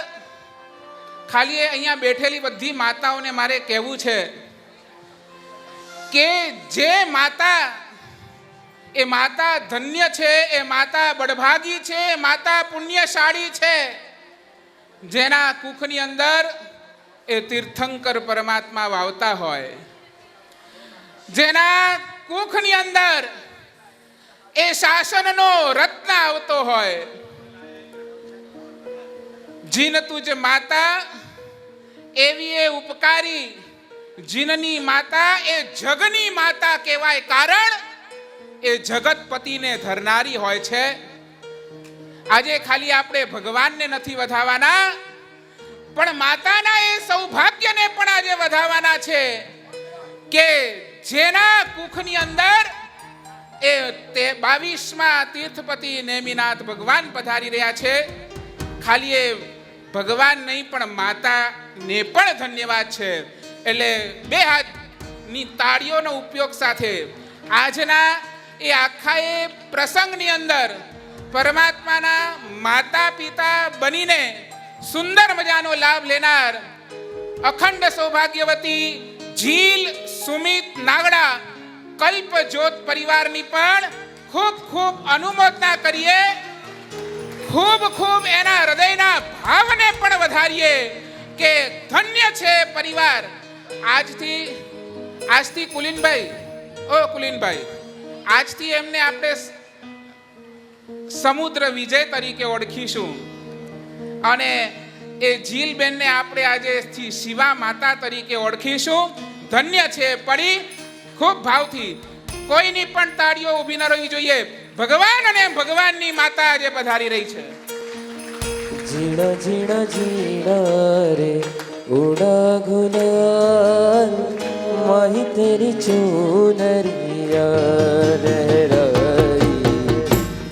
ખાલી અહીંયા બેઠેલી બધી માતાઓને મારે કહેવું છે કે જે માતા, એ માતા ધન્ય છે, એ માતા બળભાગી છે, એ માતા પુણ્યશાળી છે, જેના કુખની અંદર એ તીર્થંકર પરમાત્મા વાવતા હોય, જેના કુખની અંદર એ શાસનનો રત્ન આવતો હોય। જીન તુજ માતા એવી એ ઉપકારી, જીનની માતા એ જગની માતા કહેવાય, કારણ એ જગતપતિને ધરનારી હોય છે। આજે ખાલી આપણે ભગવાનને નથી વધાવવાના, પણ માતાના એ સૌભાગ્યને પણ આજે વધાવવાના છે કે જેના કુખની અંદર એ 22મા તીર્થપતિ નેમિનાથ ભગવાન પધારી રહ્યા છે। ખાલી એ ભગવાન નહીં, પણ માતાને પણ ધન્યવાદ છે। એટલે 2 હાથની તાળીઓનો ઉપયોગ સાથે આજના એ આખા એ પ્રસંગની અંદર પરમાત્માના માતા પિતા બનીને સુંદર મજાનો લાભ લેનાર અખંડ સૌભાગ્યવતી ઝીલ સુમિત નાગડા કલ્પ જ્યોત પરિવારની પણ ખૂબ ખૂબ અનુમોદના કરીએ, ખૂબ ખૂબ એના હૃદયના ભાવને પણ વધારીએ કે ધન્ય છે પરિવાર। આજથી કુલીનભાઈ, આજથી એમને આપણે સમુદ્ર વિજય તરીકે ઓળખીશું, અને એ ઝીલબેનને આપણે આજેથી શિવા માતા તરીકે ઓળખીશું। ધન્ય છે પડી, ખૂબ ભાવથી કોઈની પણ તાળીઓ ઊભી ન રહેવી જોઈએ। ભગવાન અને ભગવાનની માતા આજે પધારી રહી છે। ઝીણા ઝીણા ઝીણા રે ઉડા ગુલાલ, માહી તેરી ચૂનરિયા લહેરાઈ।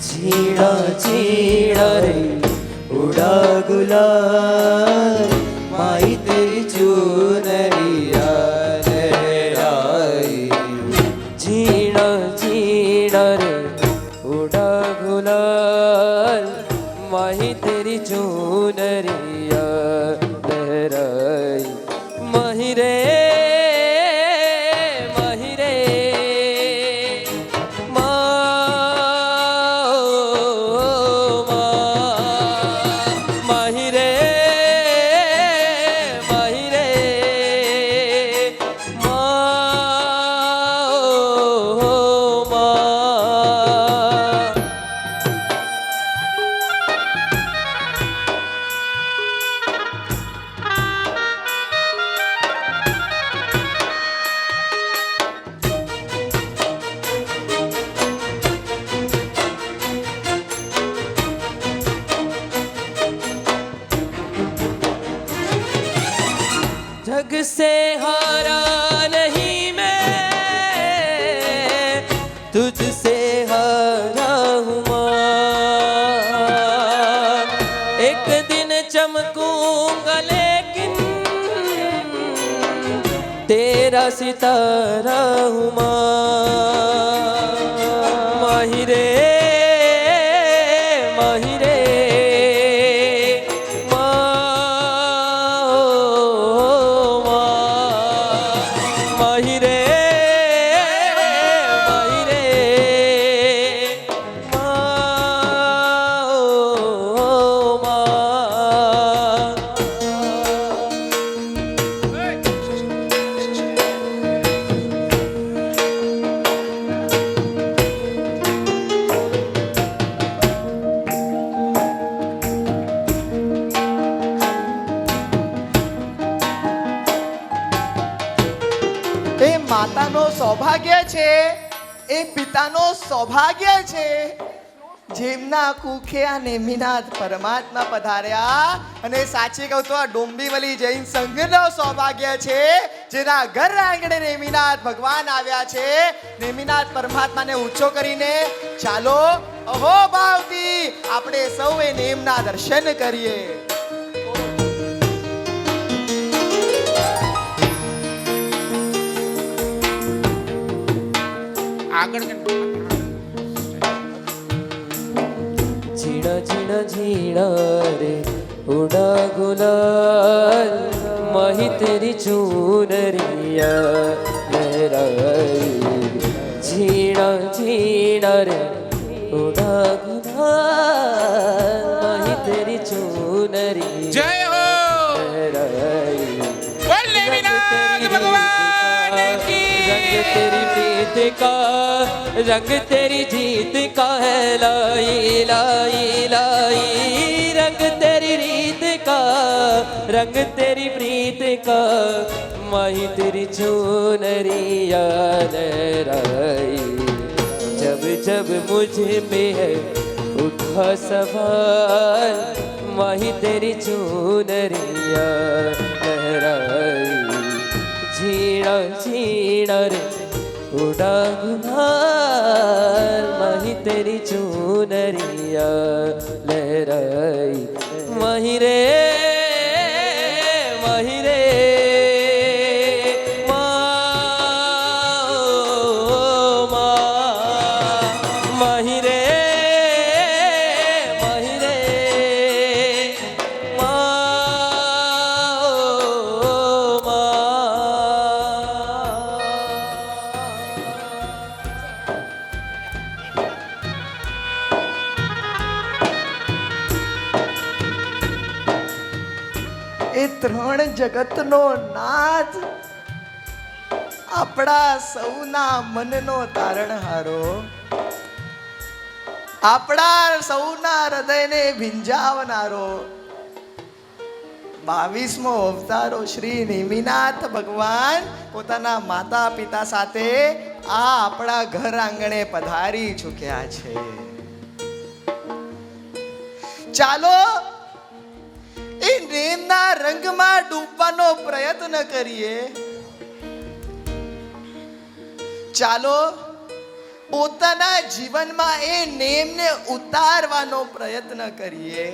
ઝીણા ઝીણા રે ઉડા ગુલાલ, માહી તેરી ચૂનરિયા લહેરાઈ। ઝીણા ઝીણા રે ઉડા ગુલાલ, માહી તેરી ચૂનરિયા લહેરાઈ। માહી રે માહી રે માહી રે માહી રે जग से हारा नहीं मैं, तुझसे हारा हूँ माँ। एक दिन चमकूंगा लेकिन तेरा सितारा हूँ माँ। माही रे माही रे माही रे સૌભાગ્ય છે એ પિતાનો સૌભાગ્ય છે જેમના કુખે આ નેમિનાથ પરમાત્મા પધાર્યા. અને સાચી કહું તો આ ડોંબીવલી જૈન સંઘનો સૌભાગ્ય છે જેના ઘર આંગણે નેમિનાથ ભગવાન આવ્યા છે. નેમિનાથ પરમાત્માને ઊંચો કરીને ચાલો અહો ભાવથી આપણે સૌએ નેમના દર્શન કરીએ. આગળ ઝીણા ઝીણા ઝીણા રે ઉડા ગુલાલ માહી તેરી ચૂનરિયા લહેરાઈ. ઝીણા ઝીણા રે ઉડા ગુલાલ માહી તેરી ચૂનરિયા જય હો લહેરાઈ. બોલ નેમિનાથ ભગવાન કી रंग तेरी प्रीत का रंग तेरी जीत का है लाई लाई लाई. रंग तेरी रीत का रंग तेरी प्रीत का माही तेरी चुनरिया लहराई. जब जब मुझ में है उठा सवाल माही तेरी चुनरिया लहराई. ઝીણા ઝીણા રે ઉડા ગુલાલ માહી તેરી ચૂનરિયા લહેરાઈ. માહી રે માહી રે માહી રે માહી રે એ ત્રણ જગતનો નાથ આપણા સૌના મનનો તારણહારો, આપણા સૌના હૃદયને ભીંજાવનારો 22મો અવતારો શ્રી નેમિનાથ ભગવાન પોતાના માતા પિતા સાથે આ આપણા ઘર આંગણે પધારી ચૂક્યા છે. ચાલો એ નેમના રંગમાં ડૂબવાનો પ્રયત્ન કરીએ. ચાલો પોતાના જીવનમાં એ નેમને ઉતારવાનો પ્રયત્ન કરીએ.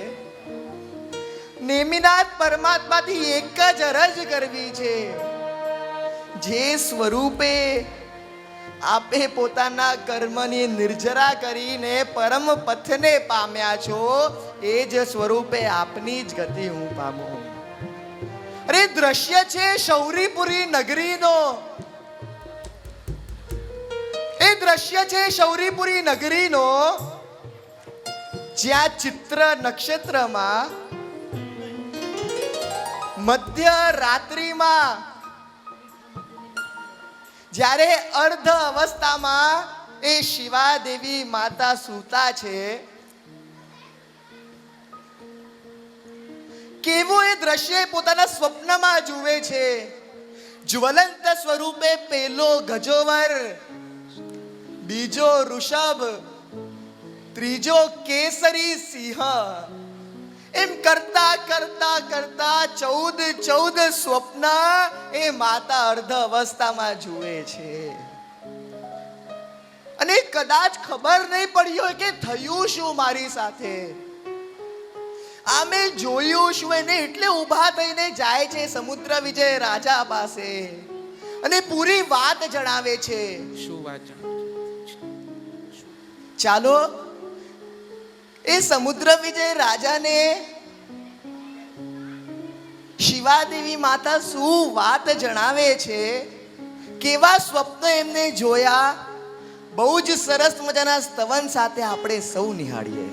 નેમિનાથ પરમાત્માથી એક જ અરજ કરવી છે, જે સ્વરૂપે આપે પોતાના કર્મની નિર્જરા કરીને પરમ પથને પામ્યા છો એ જ સ્વરૂપે આપની જ ગતિ હું પામું. અરે દ્રશ્ય છે શૌરીપુરી નગરીનો, એ દ્રશ્ય છે શૌરીપુરી નગરીનો, જ્યાં ચિત્ર નક્ષત્રમાં મધ્ય રાત્રિમાં જ્યારે અર્ધ અવસ્થામાં એ શિવા દેવી માતા સૂતા છે, કેવું એ દ્રશ્ય પોતાના સ્વપ્નમાં જુએ છે. જ્વલંત સ્વરૂપે પેલો ગજોવર, બીજો ઋષભ, ત્રીજો કેસરી સિંહ, એમ કરતા કરતા કરતા 14 સ્વપ્ન એ માતા અર્ધ અવસ્થામાં જુએ છે. અને કદાચ ખબર નહીં પડી હોય કે થયું શું મારી સાથે, આમે જોયું શું એને, એટલે ઊભા થઈને જાય છે સમુદ્ર વિજય રાજા પાસે અને પૂરી વાત જણાવે છે. શું વાત ચાલો એ સમુદ્ર વિજય રાજાને શિવાદેવી માતા શું વાત જણાવે છે, કેવા સ્વપ્ન એમને જોયા, બહુ જ સરસ મજાના સ્તવન સાથે આપણે સૌ નિહાળીએ.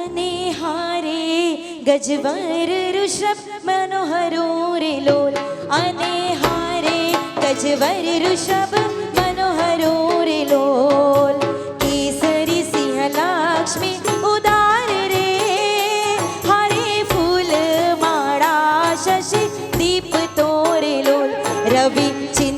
અને હારે ગજવર ઋષભ મનોહરો રે લોલ, અને હારે ગજવર ઋષભ મનોહરો રે લોલ. કેસરી સિંહ લક્ષ્મી ઉદાર રે, હારે ફૂલ માળા શશી દીપ તોરે લોલ. રવિ ચિંતા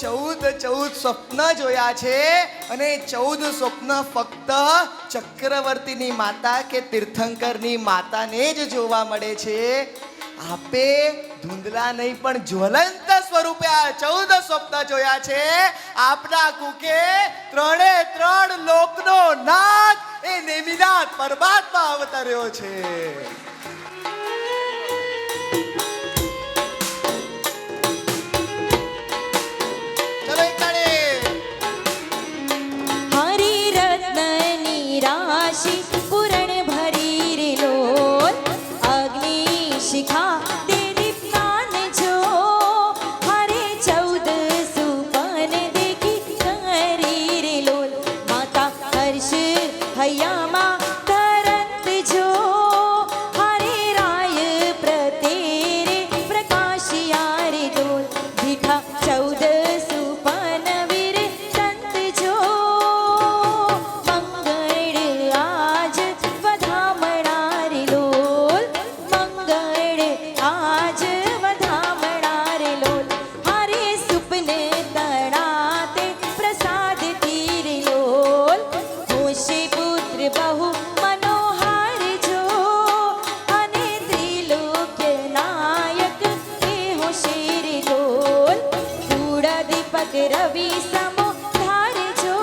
14 સ્વપ્ન જોયા છે અને 14 સ્વપ્ન ફક્ત ચક્રવર્તીની માતા કે તીર્થંકરની માતાને જ જોવા મળે છે. આપે ધૂંધલા નહીં પણ જ્વલંત સ્વરૂપે આ 14 સ્વપ્ન જોયા છે. આપના કુકે 3 લોકનો નાથ એ નેમિનાથ પરમાત્મા અવતર્યો છે. હરિરત્નની રાશિ પૂરણ ભરી રે લોલ અગ્નિ શિખા તે દીપ્તાન જો હરે 14 સુપન દેખી કરી રે લોલ માતા હર્ષ હૈયામાં તરત જો હરે રાય પ્રતેરે પ્રકાશિયા રે ડોલ દીઠા 14 સુપન વીર સંત જો મંગળ આજ વધામણા રે લોલ મંગળ આજ વધામણા રે લોલ હરે સુપને તણાતે પ્રસાદ તીર લોલ હોશે પુત્ર બહુ મનોહર જો અને ત્રિલોક્ય નાયક એ હોશે રે લોલ ધૂળ દીપક રવિ સમો ધારજો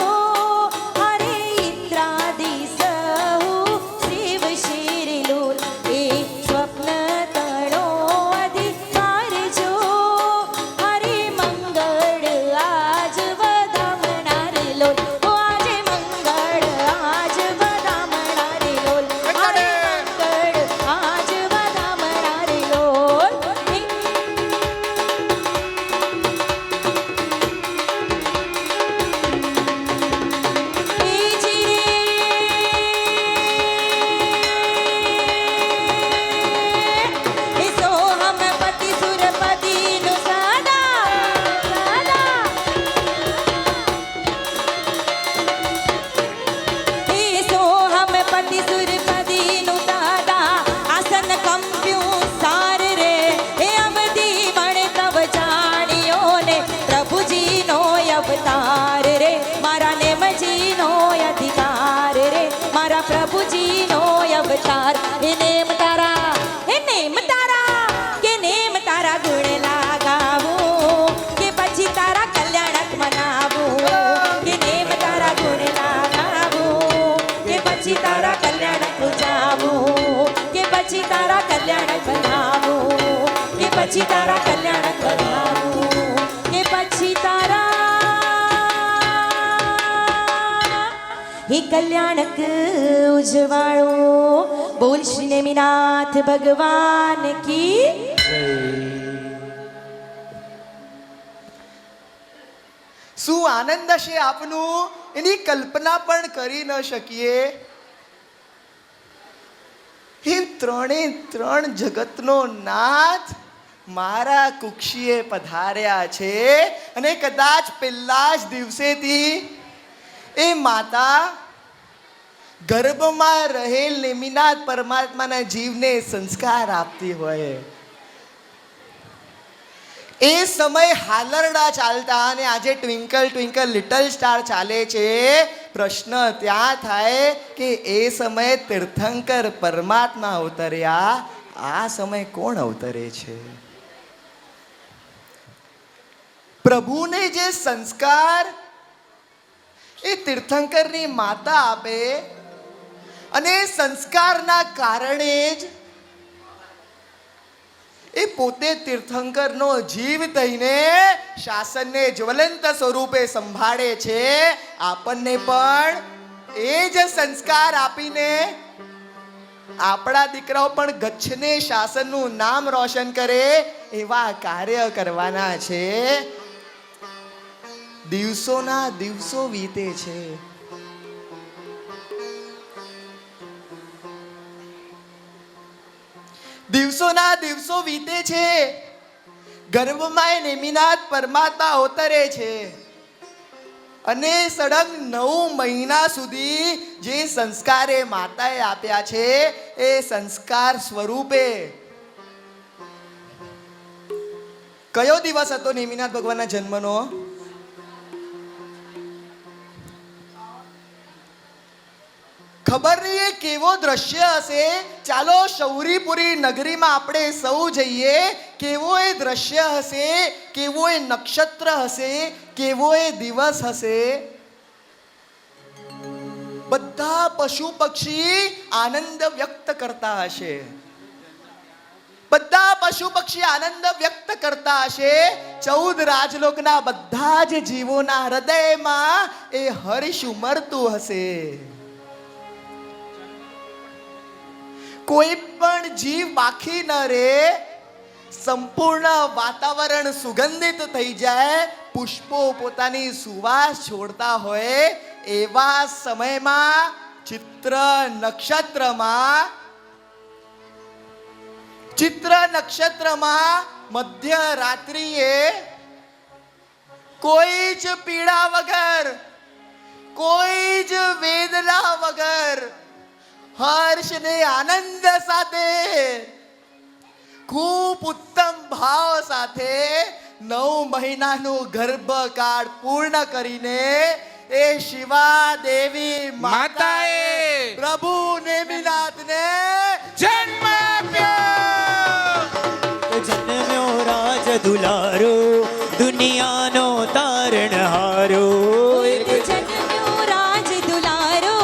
હરે ઇન્દ્રાદિ સહુ શિવ શિર લોલ એ સ્વપ્ન તણો અધિકાર જો હરે મંગળ આજ વધામણા રે લોલ ઓ આજે મંગળ આજ વધામણા રે લોલ હરે મંગળ આજ વધામણા રે લોલ સોહમ પતિ સુરપતિ નું સદા સોહમ પતિ સુરપતિ નું દાદા આસન કંપ્યું સાર રે હે અવધી મણ તવ જાણ્યો ને પ્રભુજી નો અવતાર રે મારા નેમજી નો અધિકાર રે મારા પ્રભુજી નો અવતાર હે નેમ તારા કે નેમ તારા ગુણ લાગાવું કે પછી તારા કલ્યાણક મનાવું કે નેમ તારા ગુણ લાગાવું કે પછી તારા કલ્યાણક જાવું કે પછી તારા કલ્યાણક બનાવું કે પછી તારા કલ્યાણક બનાવું કે પછી તારા હે કલ્યાણક ઉજવાળું બોલ શ્રી નેમિનાથ ભગવાન કી શું આનંદ હશે આપનું, એની કલ્પના પણ કરી ન શકીએ. એ 3 જગતનો નાથ મારા કુક્ષીએ પધાર્યા છે અને કદાચ પહેલા જ દિવસેથી એ માતા ગર્ભમાં રહેલ નેમિનાથ પરમાત્માના જીવને સંસ્કાર આપતી હોય. એ સમય હાલરડા ચાલતા અને આજે ટ્વિંકલ ટ્વિંકલ લિટલ સ્ટાર ચાલે છે. પ્રશ્ન ત્યાં થાય કે એ સમયે તીર્થંકર પરમાત્મા અવતર્યા, આ સમય કોણ અવતરે છે? પ્રભુને જે સંસ્કાર એ તીર્થંકરની માતા આપે અને સંસ્કારના કારણે જ એ પોતે તીર્થંકરનો જીવ થઈને શાસનને જ્વલંત સ્વરૂપે સંભાળે છે. આપણને પણ એ જ સંસ્કાર આપીને આપણા દીકરાઓ પણ ગચ્છને શાસનનું નામ રોશન કરે એવા કાર્ય કરવાના છે. દિવસોના દિવસો વીતે છે. દિવસોના દિવસો વીતે છે. ગર્ભમાં નેમિનાથ પરમાત્મા અવતરે છે અને સળંગ 9 મહિના સુધી જે સંસ્કાર એ માતાએ આપ્યા છે એ સંસ્કાર સ્વરૂપે કયો દિવસ હતો નેમિનાથ ભગવાનના જન્મનો? ખબર નહીં એ કેવો દ્રશ્ય હશે. ચાલો શૌરીપુરી નગરીમાં આપણે સૌ જઈએ. કેવો એ દ્રશ્ય હશે, કેવો એ નક્ષત્ર હશે, કેવો એ દિવસ હશે. બધા પશુ પક્ષી આનંદ વ્યક્ત કરતા હશે. બધા પશુ પક્ષી આનંદ વ્યક્ત કરતા હશે. 14 રાજલોકના બધા જ જીવોના હૃદયમાં એ હર્ષ ઉમરતું હશે. કોઈ પણ જીવ બાકી ન રહે. સંપૂર્ણ વાતાવરણ સુગંધિત થઈ જાય. પુષ્પો પોતાની સુવાસ છોડતા હોય એવા સમયમાં ચિત્ર નક્ષત્રમાં મધ્યરાત્રિએ કોઈ જ પીડા વગર, કોઈ જ વેદના વગર, હર્ષ ને આનંદ સાથે, ખૂબ ઉત્તમ ભાવ સાથે 9 મહિનાનું ગર્ભકાળ પૂર્ણ કરીને એ શિવા દેવી માતાએ પ્રભુ નેમિનાથને જન્મ આપ્યો. જન્મ્યો રાજ દુલારો, દુનિયાનો તારણહારો. એક જન્મ્યો રાજ દુલારો,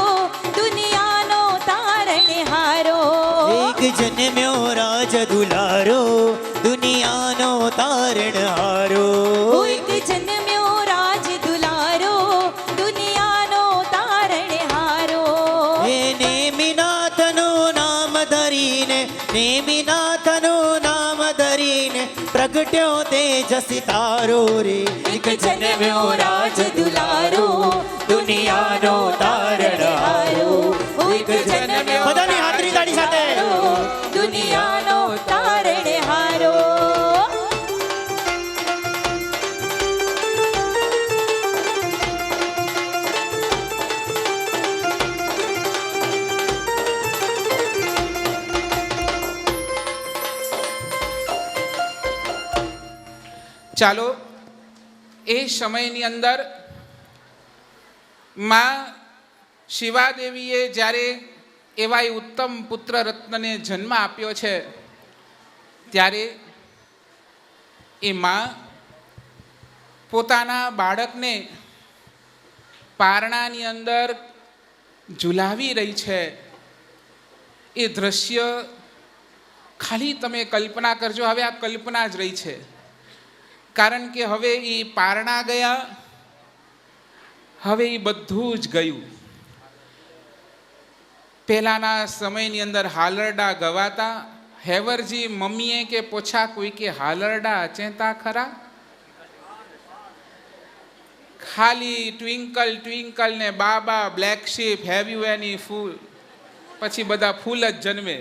દુનિયાનો તારણહારો. એક જન્મ્યો રાજ દુલારો, દુનિયાનો તારણહારો. એક જન્મ્યો રાજ દુલારો, દુનિયાનો તારણહારો. હે નેમિનાથનું નામ ધરીને, નેમિનાથનું નામ ધરીને પ્રગટ્યો તેજસી તારો રે. એક જન્મ્યો રાજ દુલારો, દુનિયાનો તારણહારો. એક જન્મ્યો બધાની હાજરી તાળી સાથે. દુનિયાનો તારણહારો. ચાલો એ સમયની અંદર માં શિવાદેવીએ જ્યારે એવા એ ઉત્તમ પુત્ર રત્નને જન્મ આપ્યો છે ત્યારે એ માં પોતાના બાળકને પારણાની અંદર ઝુલાવી રહી છે. એ દ્રશ્ય ખાલી તમે કલ્પના કરજો. હવે આ કલ્પના જ રહી છે, કારણ કે હવે એ પારણા ગયા, હવે એ બધું જ ગયું. પહેલાના સમયની અંદર હાલરડા ગવાતા. હેવરજી મમ્મીએ કે પોછા કોઈ કે હાલરડા અચેતા ખરા? ખાલી ટ્વિંકલ ટ્વિંકલ ને બાબા, બ્લેક શીપ, હેવ યુ એની ફૂલ, પછી બધા ફૂલ જ જન્મે.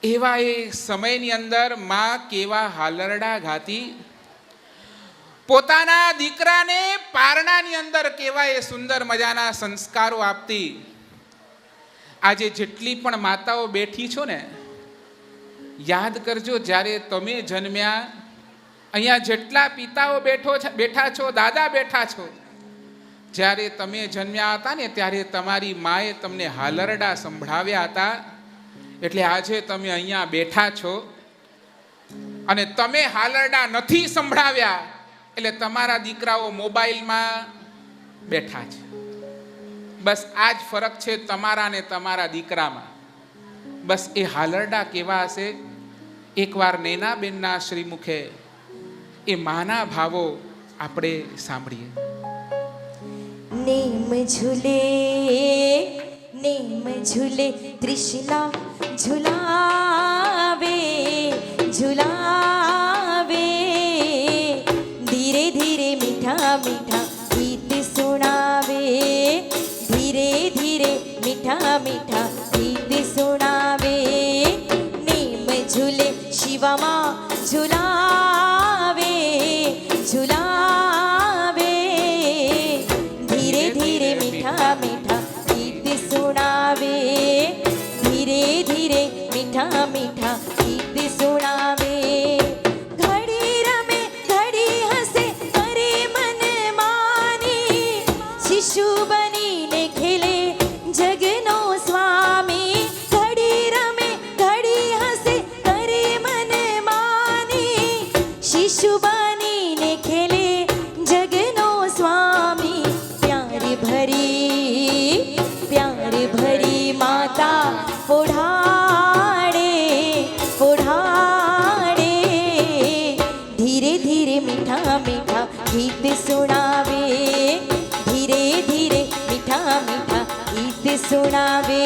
એવા એ સમયની અંદર માં કેવા હાલરડા ગાતી, પોતાના દીકરાને પારણાની અંદર કેવા એ સુંદર મજાના સંસ્કારો આપતી. આજે જેટલી પણ માતાઓ બેઠી છો ને, યાદ કરજો જ્યારે તમે જન્મ્યા, અહીંયા જેટલા પિતાઓ બેઠા છો, દાદા બેઠા છો, જ્યારે તમે જન્મ્યા હતા ને ત્યારે તમારી માએ તમને હાલરડા સંભળાવ્યા હતા. એટલે આજે તમે અહીંયા બેઠા છો અને તમે હાલરડા નથી સંભળાવ્યા એટલે તમારા દીકરાઓ મોબાઈલમાં બેઠા છે. બસ આ જ ફરક છે તમારા ને તમારા દીકરામાં. બસ એ હાલરડા કેવા હશે, એકવાર નૈનાબેનના શ્રીમુખે એ માના ભાવો આપણે સાંભળીએ. નેમ ઝૂલે, નેમ ઝૂલે, ત્રિશલા ઝુલાવે, ઝુલાવે. ધીરે ધીરે મીઠા મીઠા ગીત સુણાવે, ધીરે ધીરે મીઠા મીઠા ગીત સુણાવે. નેમ ઝૂલે શિવામાં ઝુલાવે, ઝુલાવે. ધીરે ધીરે મીઠા મીઠા ગીત સુણાવે, ધીરે ધીરે મીઠા મીઠા ગીત સુણાવે. ઘડી રમે ઘડી હસે, કરે शिशु बनीने खेले जगनो स्वामी प्यार भरी माता पोढ़ाड़े धीरे धीरे मीठा मीठा गीत सुनावे धीरे धीरे मीठा मीठा गीत सुनावे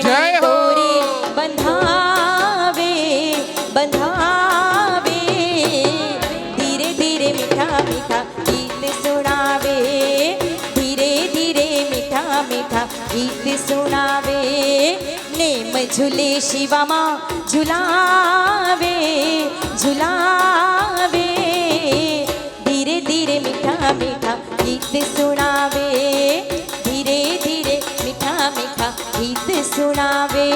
जय हो। बंधावे धीरे धीरे मीठा मीठा गीत सुनावे धीरे धीरे मीठा मीठा गीत सुनावे नेम झूले शिवा मां झुलावे धीरे धीरे मीठा मीठा गीत सुनावे धीरे धीरे मीठा मीठा गीत सुनावे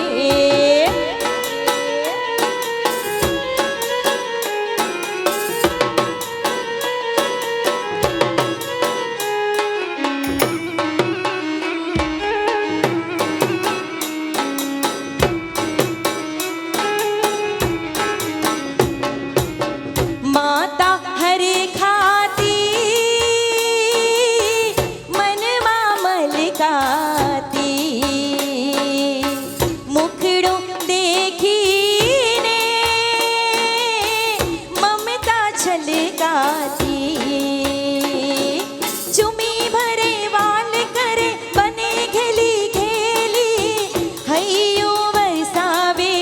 माता हरे खाती मनवा मलकाती मुखड़ो देखीने ममता छलकाती चुमी भरे वाल करे बने घेली घेली हयो वरसावे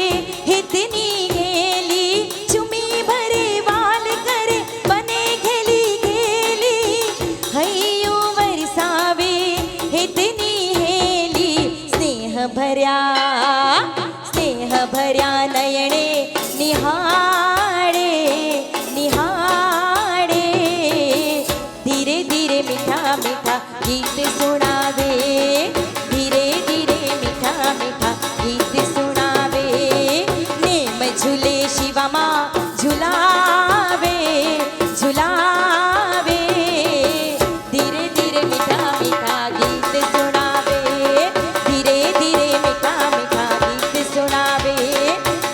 हितनी घेली चुमी भरे वाल करे बने घेली घेली हयो वरसावे हितनी हेली स्नेह भर्या नयने निहाड़े धीरे धीरे मीठा मीठा गीत सुनावे धीरे धीरे मीठा मीठा गीत सुनावे नेम झूले शिवा मां झुलावे धीरे धीरे मीठा मीठा गीत सुनावे धीरे धीरे मीठा मीठा गीत सुनावे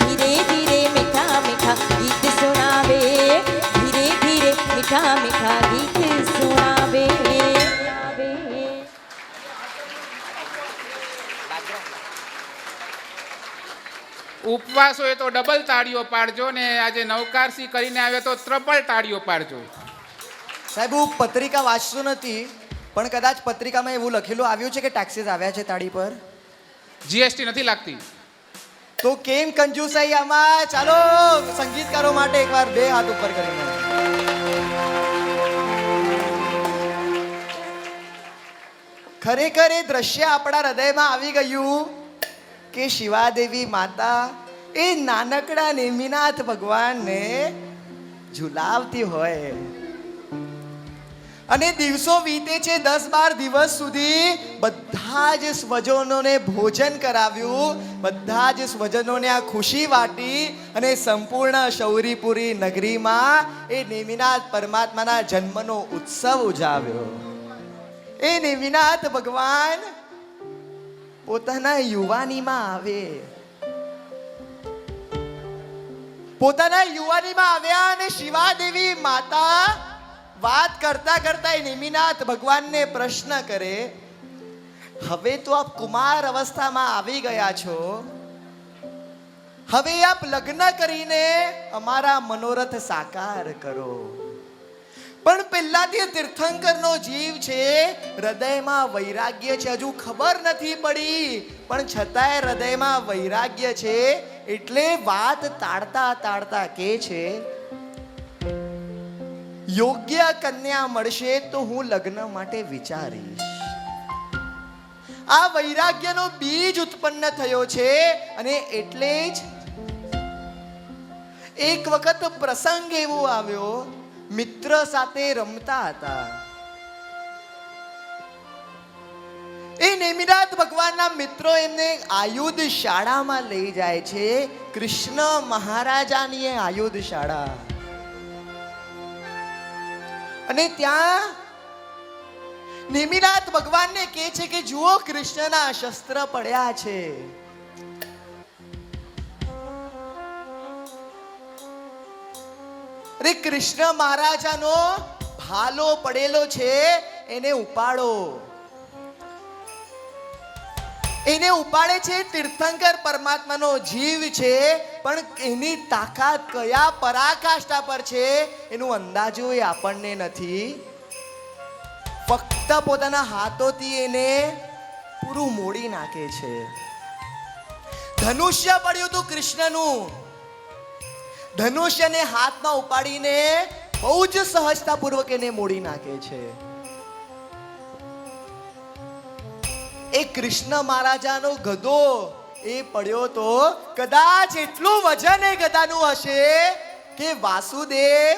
धीरे धीरे मीठा मीठा गीत सुनावे धीरे धीरे मीठा मीठा गीत सुनावे ઉપવાસ હોય તો ડબલ તાળીઓ પાડજો ને આજે નવકારસી કરીને આવે તો ત્રબલ તાળીઓ પાડજો. સાહેબ હું પત્રિકા વાંચતો નથી પણ કદાચ પત્રિકામાં એવું લખેલું આવ્યું છે કે ટેક્સીસ આવ્યા છે તાળી પર જીએસટી નથી લાગતી. તો કેમ કંજુસાઈ આમાં ચાલો સંગીતકારો માટે એકવાર બે હાથ ઉપર કરીને ખરેખર એ દ્રશ્ય આપણા હૃદયમાં આવી ગયું કે શિવાદેવી માતા એ નાનકડા નેમિનાથ ભગવાનને ઝુલાવતી હોય અને દિવસો વીતે છે 10-12 દિવસ સુધી બધા જ સ્વજનોને ભોજન કરાવ્યું બધા જ સ્વજનોને આ ખુશી વાટી અને સંપૂર્ણ શૌરીપુરી નગરીમાં એ નેમિનાથ પરમાત્માના જન્મનો ઉત્સવ ઉજાવ્યો. એ નેમિનાથ ભગવાન પોતાના યુવાનીમાં આવ્યા અને શિવાદેવી માતા વાત કરતા કરતા એ નેમિનાથ ભગવાનને પ્રશ્ન કરે, હવે તો આપ કુમાર અવસ્થામાં આવી ગયા છો, હવે આપ લગ્ન કરીને અમારા મનોરથ સાકાર કરો. પણ પહેલાથી તીર્થંકરનો જીવ છે, હૃદયમાં વૈરાગ્ય છે. હજુ ખબર નથી પડી, પણ છતાંય હૃદયમાં વૈરાગ્ય છે. એટલે વાત તાળતા તાળતા કે છે, યોગ્ય કન્યા મળશે તો હું લગ્ન માટે વિચારીશ. આ વૈરાગ્યનો બીજ ઉત્પન્ન થયો છે. અને એટલે જ એક વખત પ્રસંગ એવો આવ્યો, મિત્ર સાથે રમતા હતા. એ નેમિનાથ ભગવાનના મિત્રો એમને આયુધ શાળામાં લઈ જાય છે. કૃષ્ણ મહારાજાની એ આયુધ શાળા. અને ત્યાં નેમિનાથ ભગવાનને કહે છે કે જુઓ, કૃષ્ણના શસ્ત્ર પડ્યા છે. અરે કૃષ્ણ મહારાજાનો ભાલો પડેલો છે, એને ઉપાડો. એને ઉપાડે છે તીર્થંકર પરમાત્માનો જીવ છે, પણ એની તાકાત કયા પરાકાષ્ઠા પર છે એનું અંદાજો એ આપણને નથી. ફક્ત પોતાના હાથોથી એને પૂરું મોડી નાખે છે. ધનુષ્ય પડ્યું હતું કૃષ્ણનું, ધનુષ્યને હાથમાં ઉપાડીને બહુ જ સહજતાપૂર્વક એને મોડી નાખે છે. એ કૃષ્ણ મહારાજાનો ગદો એ પડ્યો તો કદાચ એટલું વજન એ ગદાનું હશે કે વાસુદેવ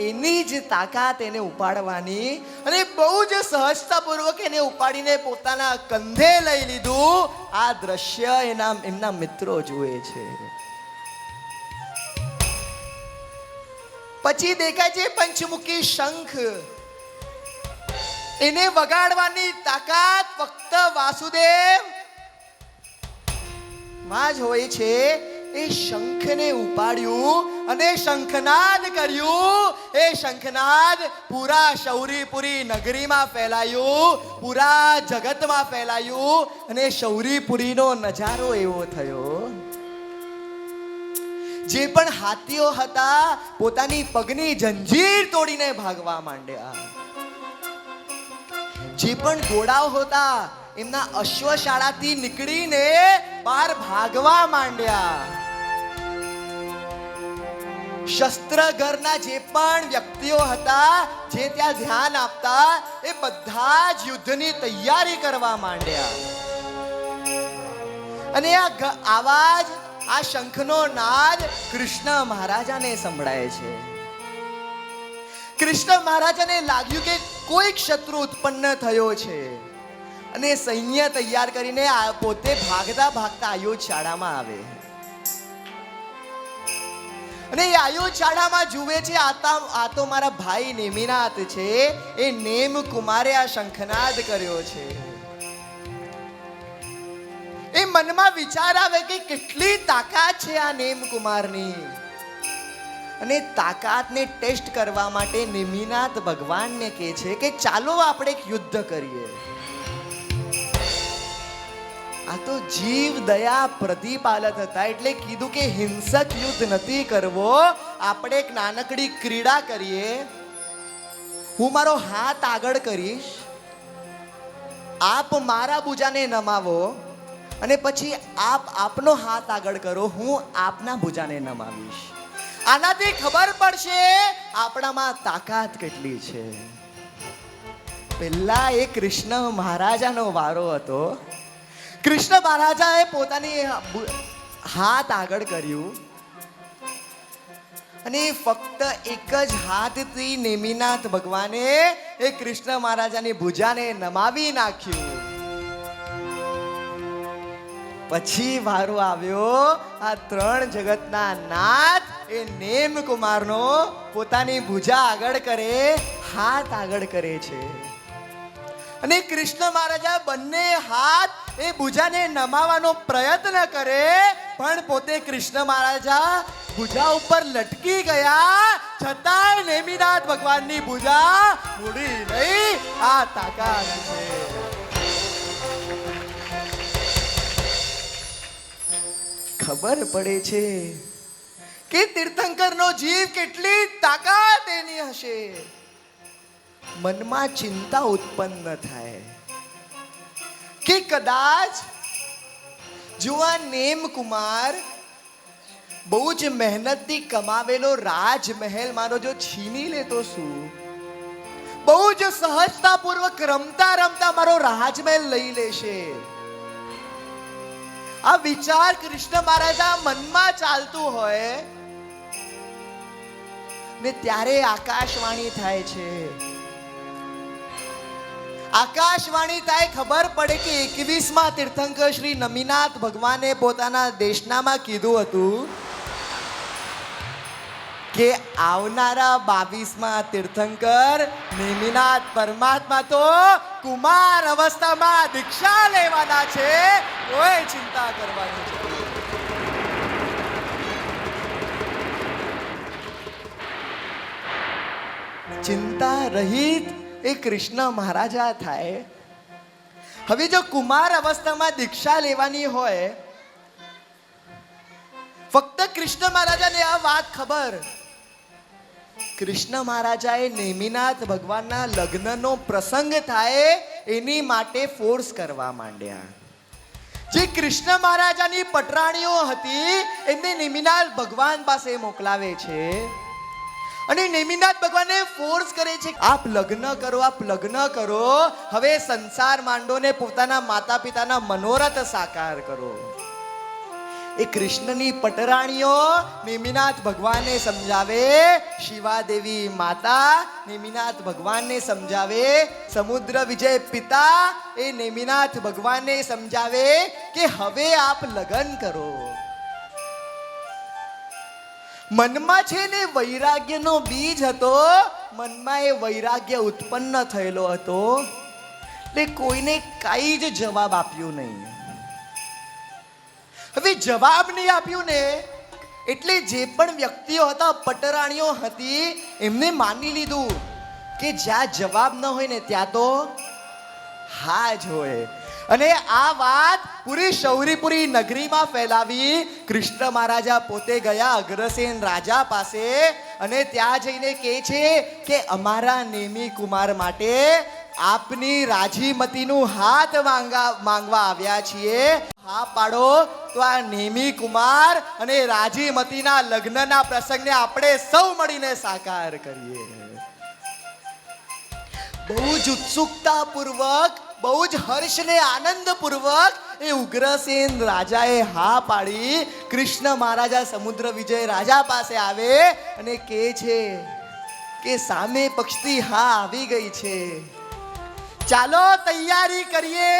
એની જ તાકાત એને ઉપાડવાની, અને બહુ જ સહજતાપૂર્વક એને ઉપાડીને પોતાના કંધે લઈ લીધું. આ દ્રશ્ય એમના મિત્રો જુએ છે. પછી દેખાય છે પંચમુખી શંખ. એને વગાડવાની તાકાત ફક્ત વાસુદેવ માં જ હોય છે. એ શંખને ઉપાડ્યું અને શંખનાદ કર્યું. એ શંખનાદ પૂરા શૌરીપુરી નગરીમાં ફેલાયું, પૂરા જગતમાં ફેલાયું. અને શૌરીપુરીનો નજારો એવો થયો, જે પણ હાથીઓ હતા પોતાની પગની જંજીર તોડીને ભાગવા માંડ્યા. જે પણ ઘોડાઓ હતા એમના અશ્વશાળાથી નીકળીને બહાર ભાગવા માંડ્યા. શસ્ત્રઘરના જે પણ વ્યક્તિઓ હતા, જે ત્યાં ધ્યાન આપતા, એ બધા જ યુદ્ધની તૈયારી કરવા માંડ્યા. અને આ આવાજ, આ શંખનો નાદ કૃષ્ણ મહારાજાને સંભળાય છે. કૃષ્ણ મહારાજાને લાગ્યું કે કોઈક શત્રુ ઉત્પન્ન થયો છે, અને સૈન્ય તૈયાર કરીને પોતે ભાગતા ભાગતા આયુધ શાળામાં આવે. અને એ આયુધ શાળામાં જુએ છે, આ તો મારા ભાઈ નેમિનાથ છે. એ નેમ કુમારે આ શંખનાદ કર્યો છે. એ મનમાં વિચાર આવે કે કેટલી તાકાત છે આ નેમ કુમારની. અને તાકાતને ટેસ્ટ કરવા માટે નેમિનાથ ભગવાનને કહે છે કે ચાલો આપણે એક યુદ્ધ કરીએ. આ તો જીવ દયા પ્રતિપાલક હતા, એટલે કીધું કે હિંસક યુદ્ધ નથી કરવો, આપણે એક નાનકડી ક્રીડા કરીએ. હું મારો હાથ આગળ કરીશ, આપ મારા ભુજાને નમાવો, અને પછી આપ આપનો હાથ આગળ કરો, હું આપના ભુજાને નમાવીશ. આનાથી ખબર પડશે આપણામાં તાકાત કેટલી છે. પહેલા એ કૃષ્ણ મહારાજાનો વારો હતો. કૃષ્ણ મહારાજાએ પોતાની હાથ આગળ કર્યું, અને ફક્ત એક જ હાથથી નેમિનાથ ભગવાને એ કૃષ્ણ મહારાજાની ભુજાને નમાવી નાખ્યું. પછી વારો આવ્યો આ ત્રણ જગતના નાથ એ નેમ કુમારનો. પોતાની ભુજા આગળ કરે, હાથ આગળ કરે છે. અને કૃષ્ણ મહારાજા બંને હાથ એ ભુજાને નમાવાનો પ્રયત્ન કરે, પણ પોતે કૃષ્ણ મહારાજા ભુજા ઉપર લટકી ગયા, છતાંય નેમિનાથ ભગવાનની ભુજા મૂડી નહીં. આ તાકાત છે. ખબર પડે છે કે તીર્થંકરનો જીવ કેટલી તાકાત એની હશે. મનમાં ચિંતા ઉત્પન્ન થાય કે કદાચ જો આ નેમકુમાર બહુ જ મહેનતથી કમાવેલો રાજમહેલ મારો જો છીની લે તો શું? બહુ જ સહજતાપૂર્વક રમતા રમતા મારો રાજમહેલ લઈ લેશે. આ વિચાર કૃષ્ણ મહારાજા મનમાં ચાલતું હોય ને ત્યારે આકાશવાણી થાય છે. આકાશવાણી થાય, ખબર પડે કે 21મા તીર્થંકર શ્રી નમિનાથ ભગવાને પોતાના દેશનામાં કીધું હતું કે આવનારા 22મા તીર્થંકર નેમિનાથ પરમાત્મા તો કુમાર અવસ્થામાં દીક્ષા લેવાના છે. કોઈ ચિંતા કરવાની નથી. ચિંતા રહિત એ કૃષ્ણ મહારાજા થાય. હવે જો કુમાર અવસ્થામાં દીક્ષા લેવાની હોય, ફક્ત કૃષ્ણ મહારાજાને આ વાત ખબર. કૃષ્ણ મહારાજાએ નેમિનાથ ભગવાનના લગ્નનો પ્રસંગ થાય એની માટે ફોર્સ કરવા માંડ્યા. જે કૃષ્ણ મહારાજાની પટરાણીઓ હતી એમને નેમિનાથ ભગવાન પાસે મોકલાવે છે અને નેમિનાથ ભગવાનને ફોર્સ કરે છે, આપ લગ્ન કરો, આપ લગ્ન કરો. હવે સંસાર માંડો ને પોતાના માતા પિતાના મનોરથ સાકાર કરો. એ કૃષ્ણની પટરાણીઓ નેમિનાથ ભગવાનને સમજાવે. શિવાદેવી માતા નેમિનાથ ભગવાનને સમજાવે. સમુદ્ર વિજય પિતા એ નેમિનાથ ભગવાનને સમજાવે કે હવે આપ લગ્ન કરો. મનમાં છે ને વૈરાગ્યનો બીજ હતો. મનમાં એ વૈરાગ્ય ઉત્પન્ન થયેલો હતો એટલે કોઈને કઈ જ જવાબ આપ્યો નહીં. હવે જવાબ નહીં આપ્યું ને એટલે જે પણ વ્યક્તિઓ હતા, પટરાણીઓ હતી, એમને માની લીધું કે જ્યાં જવાબ ન હોય ને ત્યાં તો હા જ હોય. અને આ વાત પૂરી શૌરીપુરી નગરીમાં ફેલાવી. કૃષ્ણ મહારાજા પોતે ગયા અગ્રસેન રાજા પાસે અને ત્યાં જઈને કહે છે કે અમારા નેમી કુમાર માટે આપની રાજીમતીનું હાથ માંગવા આવ્યા છીએ. હા પાડો તો આ નેમી કુમાર અને રાજીમતીના લગ્નના પ્રસંગને આપણે સૌ મળીને સાકાર કરીએ. બહુ જ ઉત્સુકતા પૂર્વક, બહુ જ હર્ષ ને આનંદ પૂર્વક એ ઉગ્રસેન રાજાએ હા પાડી. કૃષ્ણ મહારાજા સમુદ્ર વિજય રાજા પાસે આવે અને કહે છે કે સામે પક્ષથી હા આવી ગઈ છે, ચાલો તૈયારી કરીએ.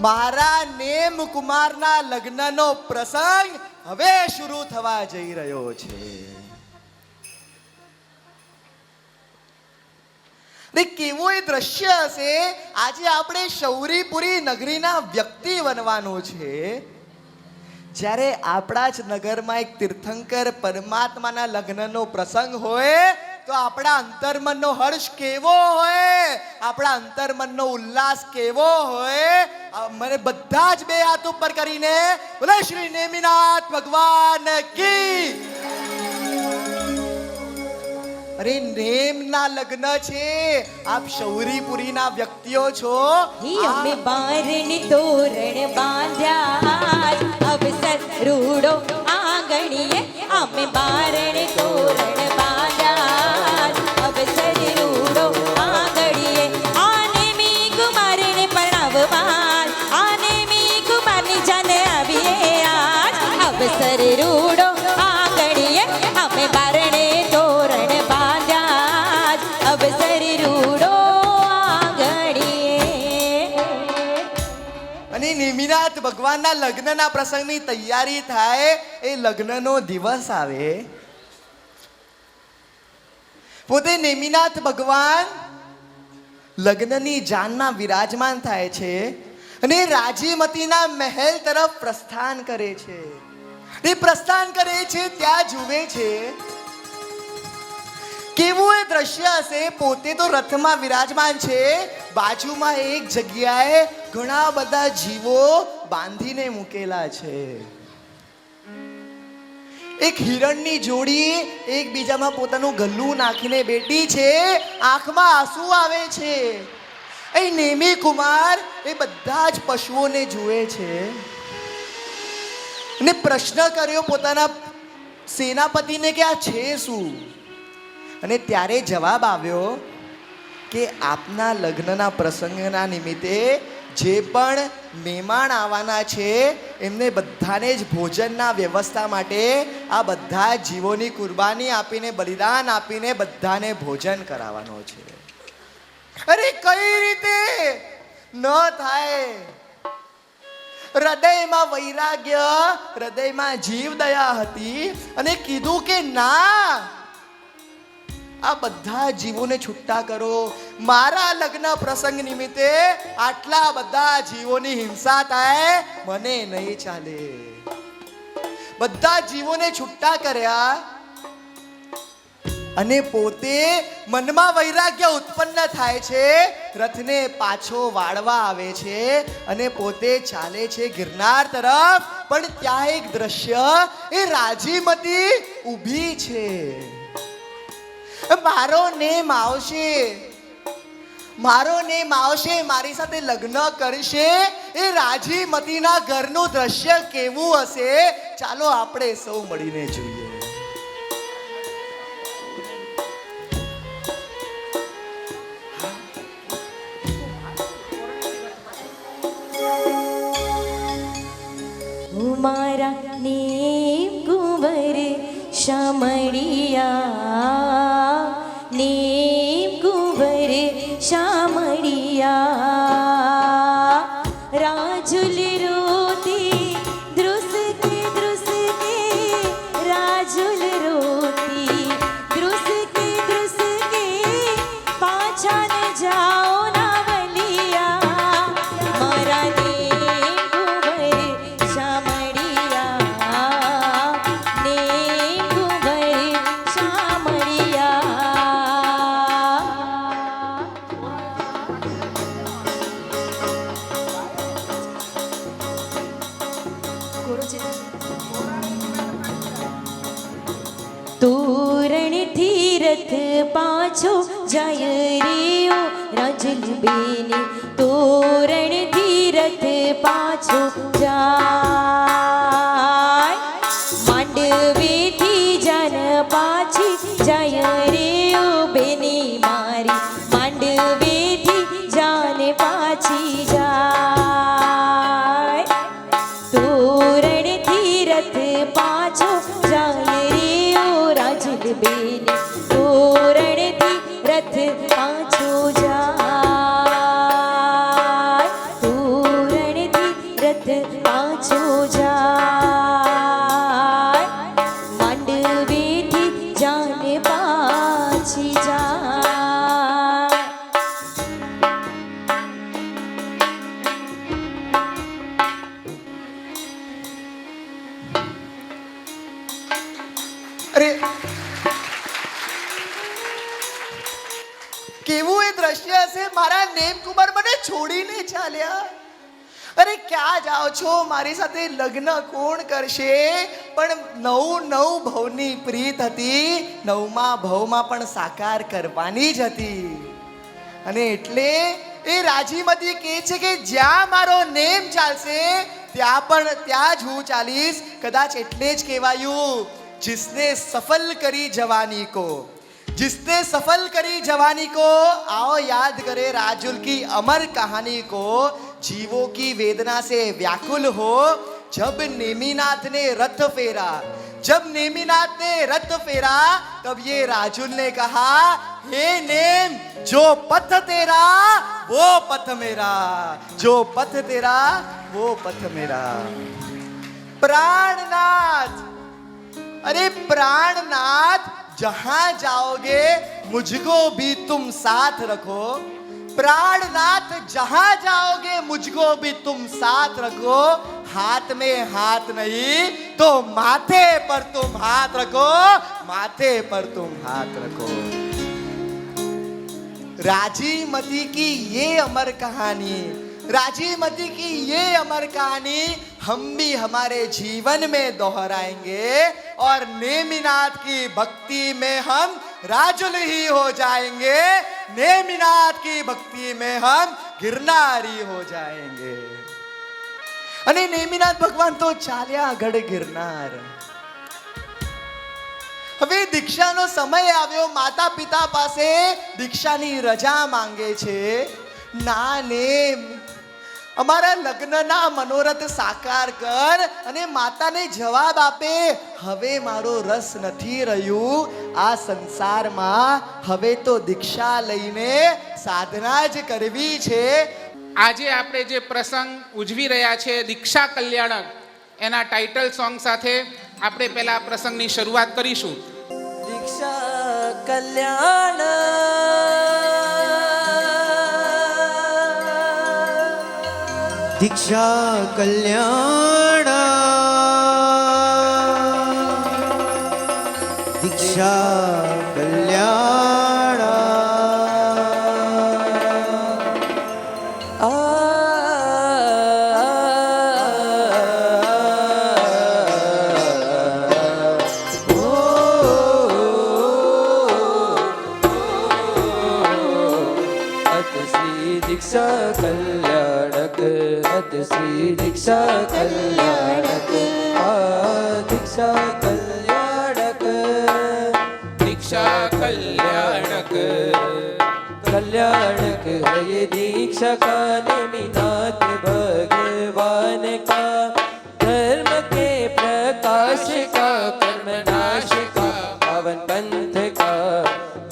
મારા નેમ કુમારના લગ્નનો પ્રસંગ હવે શરૂ થવા જઈ રહ્યો છે. કેવો એ દ્રશ્ય હશે. આજે આપણે શૌરીપુરી નગરીના વ્યક્તિ બનવાનું છે. જ્યારે આપણા જ નગરમાં એક તીર્થંકર પરમાત્માના લગ્નનો પ્રસંગ હોય તો આપણા અંતર્મનનો હર્ષ કેવો હોય, આપણા અંતર્મનનો ઉલ્લાસ કેવો હોય. મને બધા જ બે હાથ ઉપર કરીને બોલે શ્રી નેમિનાથ ભગવાન કી. અરે નેમના લગ્ન છે, આપ શૌરીપુરીના વ્યક્તિઓ છો. અમે બારણે તોરણ બાંધ્યા, અવસર રૂડો આંગણીએ. અમે બારણે તોરણ બાંધ્યા, અવસર રૂડો આંગણીએ. આને મી કુમારને પરણાવવા, આને મી કુમારની જાને આવીએ આજ. અવસર રૂડો આંગણીએ, અમે બારણે તોરણ બાંધ્યા, અવસર રૂડો આંગણીએ. અને નેમિનાથ ભગવાનના લગ્નના પ્રસંગની તૈયારી થાય. એ લગ્નનો દિવસ આવે. પોતે નેમિનાથ ભગવાન લગ્નની જાનમાં વિરાજમાન થાય છે અને રાજીમતીના મહેલ તરફ પ્રસ્થાન કરે છે. એ પ્રસ્થાન કરે છે ત્યાં જુએ છે કેવું એ દ્રશ્ય હશે. પોતે તો રથમાં વિરાજમાન છે, બાજુમાં એક જગ્યાએ ઘણા બધા જીવો બાંધીને મૂકેલા છે. એક હિરણની જોડી એકબીજામાં પોતાનું ગલ્લું નાખીને બેઠી છે, આંખમાં આંસુ આવે છે. એ નેમી કુમાર એ બધા જ પશુઓને જુએ છે અને પ્રશ્ન કર્યો પોતાના સેનાપતિને કે આ છે શું? અને ત્યારે જવાબ આવ્યો કે આપના લગ્નના પ્રસંગના નિમિત્તે જે પણ મહેમાન આવવાના છે એમને બધાને જ ભોજનના વ્યવસ્થા માટે આ બધા જીવોની કુરબાની આપીને, બલિદાન આપીને બધાને ભોજન કરાવવાનો છે. અરે કઈ રીતે ન થાય? હૃદયમાં વૈરાગ્ય, હૃદયમાં જીવ દયા હતી અને કીધું કે ના, આ બધા જીવોને છૂટા કરો. મારા લગ્ન પ્રસંગ નિમિત્તે આટલા બધા જીવોની હિંસા થાય મને નહીં ચાલે. બધા જીવોને છૂટા કર્યા અને પોતે મનમાં વૈરાગ્ય ઉત્પન્ન થાય છે, રથને પાછો વાળવા આવે છે અને પોતે ચાલે છે ગિરનાર તરફ. પણ ત્યાં એક દ્રશ્ય, એ રાજીમતી ઊભી છે. મારો નેમ આવશે, મારો નેમ આવશે, મારી સાથે લગ્ન કરશે. એ રાજીમતીના ઘરનું દ્રશ્ય કેવું હશે? ચાલો આપણે સૌ મળીને જોઈએ. મારા નેમ કુંવર શામળિયા, નેમ કુંવર શામળિયા. રાજુલ રોતી ધ્રુસકે ધ્રુસકે, રાજુલ રોતી ધ્રુસકે ધ્રુસકે, પાછા ન જાઓ ના વલિયા. મારા નેમ કુંવર શામળિયા, નેમ કુંવર શામળિયા. તોરણથી રથ પાછો જાય રે ઓ રાજુલ બેની, તોરણથી રથ પાછો જાય. માંડવેથી જાન પાછી જાય રે ઓ બેની મારી, માંડવેથી જાન પાછી જાય. તોરણથી રથ પાછો જાય રે ઓ રાજુલ બેની, તોરણથી રથ પાછો જાય. તોરણથી રથ પાછો જાય. માંડવેથી જાન પાછી જાય. અરે કેવું એ દ્રશ્ય હશે? મારા નેમ કુમાર મને છોડીને ચાલ્યા. અરે ક્યાં જાઓ છો? મારી સાથે લગ્ન કોણ કરશે? પણ નવ ભવની પ્રીત હતી, નવમા ભવમાં પણ સાકાર કરવાની જ હતી. અને એટલે એ રાજીમતી કહે છે કે જ્યાં મારો નેમ ચાલશે ત્યાં જ હું ચાલીશ. કદાચ એટલે જ કહેવાયું, जिसने सफल करी जवानी को, जिसने सफल करी जवानी को, आओ याद करे राजुल की अमर कहानी को. जीवों की वेदना से व्याकुल हो जब नेमिनाथ ने रथ फेरा, जब नेमिनाथ ने रथ फेरा तब ये राजुल ने कहा, हे नेम, जो पथ तेरा वो पथ मेरा, जो पथ तेरा वो पथ मेरा. प्राणनाथ, अरे प्राणनाथ, जहां जाओगे मुझको भी तुम साथ रखो. प्राणनाथ, जहां जाओगे मुझको भी तुम साथ रखो. हाथ में हाथ नहीं तो माथे पर तुम हाथ रखो, माथे पर तुम हाथ रखो. राजीमती की ये अमर कहानी, राजी मती की ये अमर कहानी हम भी हमारे जीवन में दोहराएंगे और नेमिनाथ की भक्ति में हम राजुल ही हो जाएंगे, नेमिनाथ की भक्ति में हम गिरनारी हो जाएंगे। અને નેમિનાથ ભગવાન તો ચાલ્યા આગળ ગિરનાર. હવે દીક્ષાનો સમય આવ્યો, માતા પિતા પાસે દીક્ષાની રજા માંગે છે. ના નેમ, અમારા લગ્નના મનોરથ સાકાર કર. અને માતાને જવાબ આપે, હવે મારો રસ નથી રહ્યું આ સંસારમાં, હવે તો દીક્ષા લઈને સાધના જ કરવી છે. આજે આપણે જે પ્રસંગ ઉજવી રહ્યા છે દીક્ષા કલ્યાણક, એના ટાઇટલ સોંગ સાથે આપણે પહેલા આ પ્રસંગની શરૂઆત કરીશું. दीक्षा कल्याण दीक्षा कल्याण दीक्षा कल्याण आ श्री दीक्षा कल्याणक, श्री दीक्षा कल्याणक, दीक्षा कल्याणक, દીક્ષા કલ્યાણક कल्याणक है ये दीक्षा का नेमिनाथ भगवान का, धर्म के प्रकाश का, कर्म नाश का, पावन पंथ का,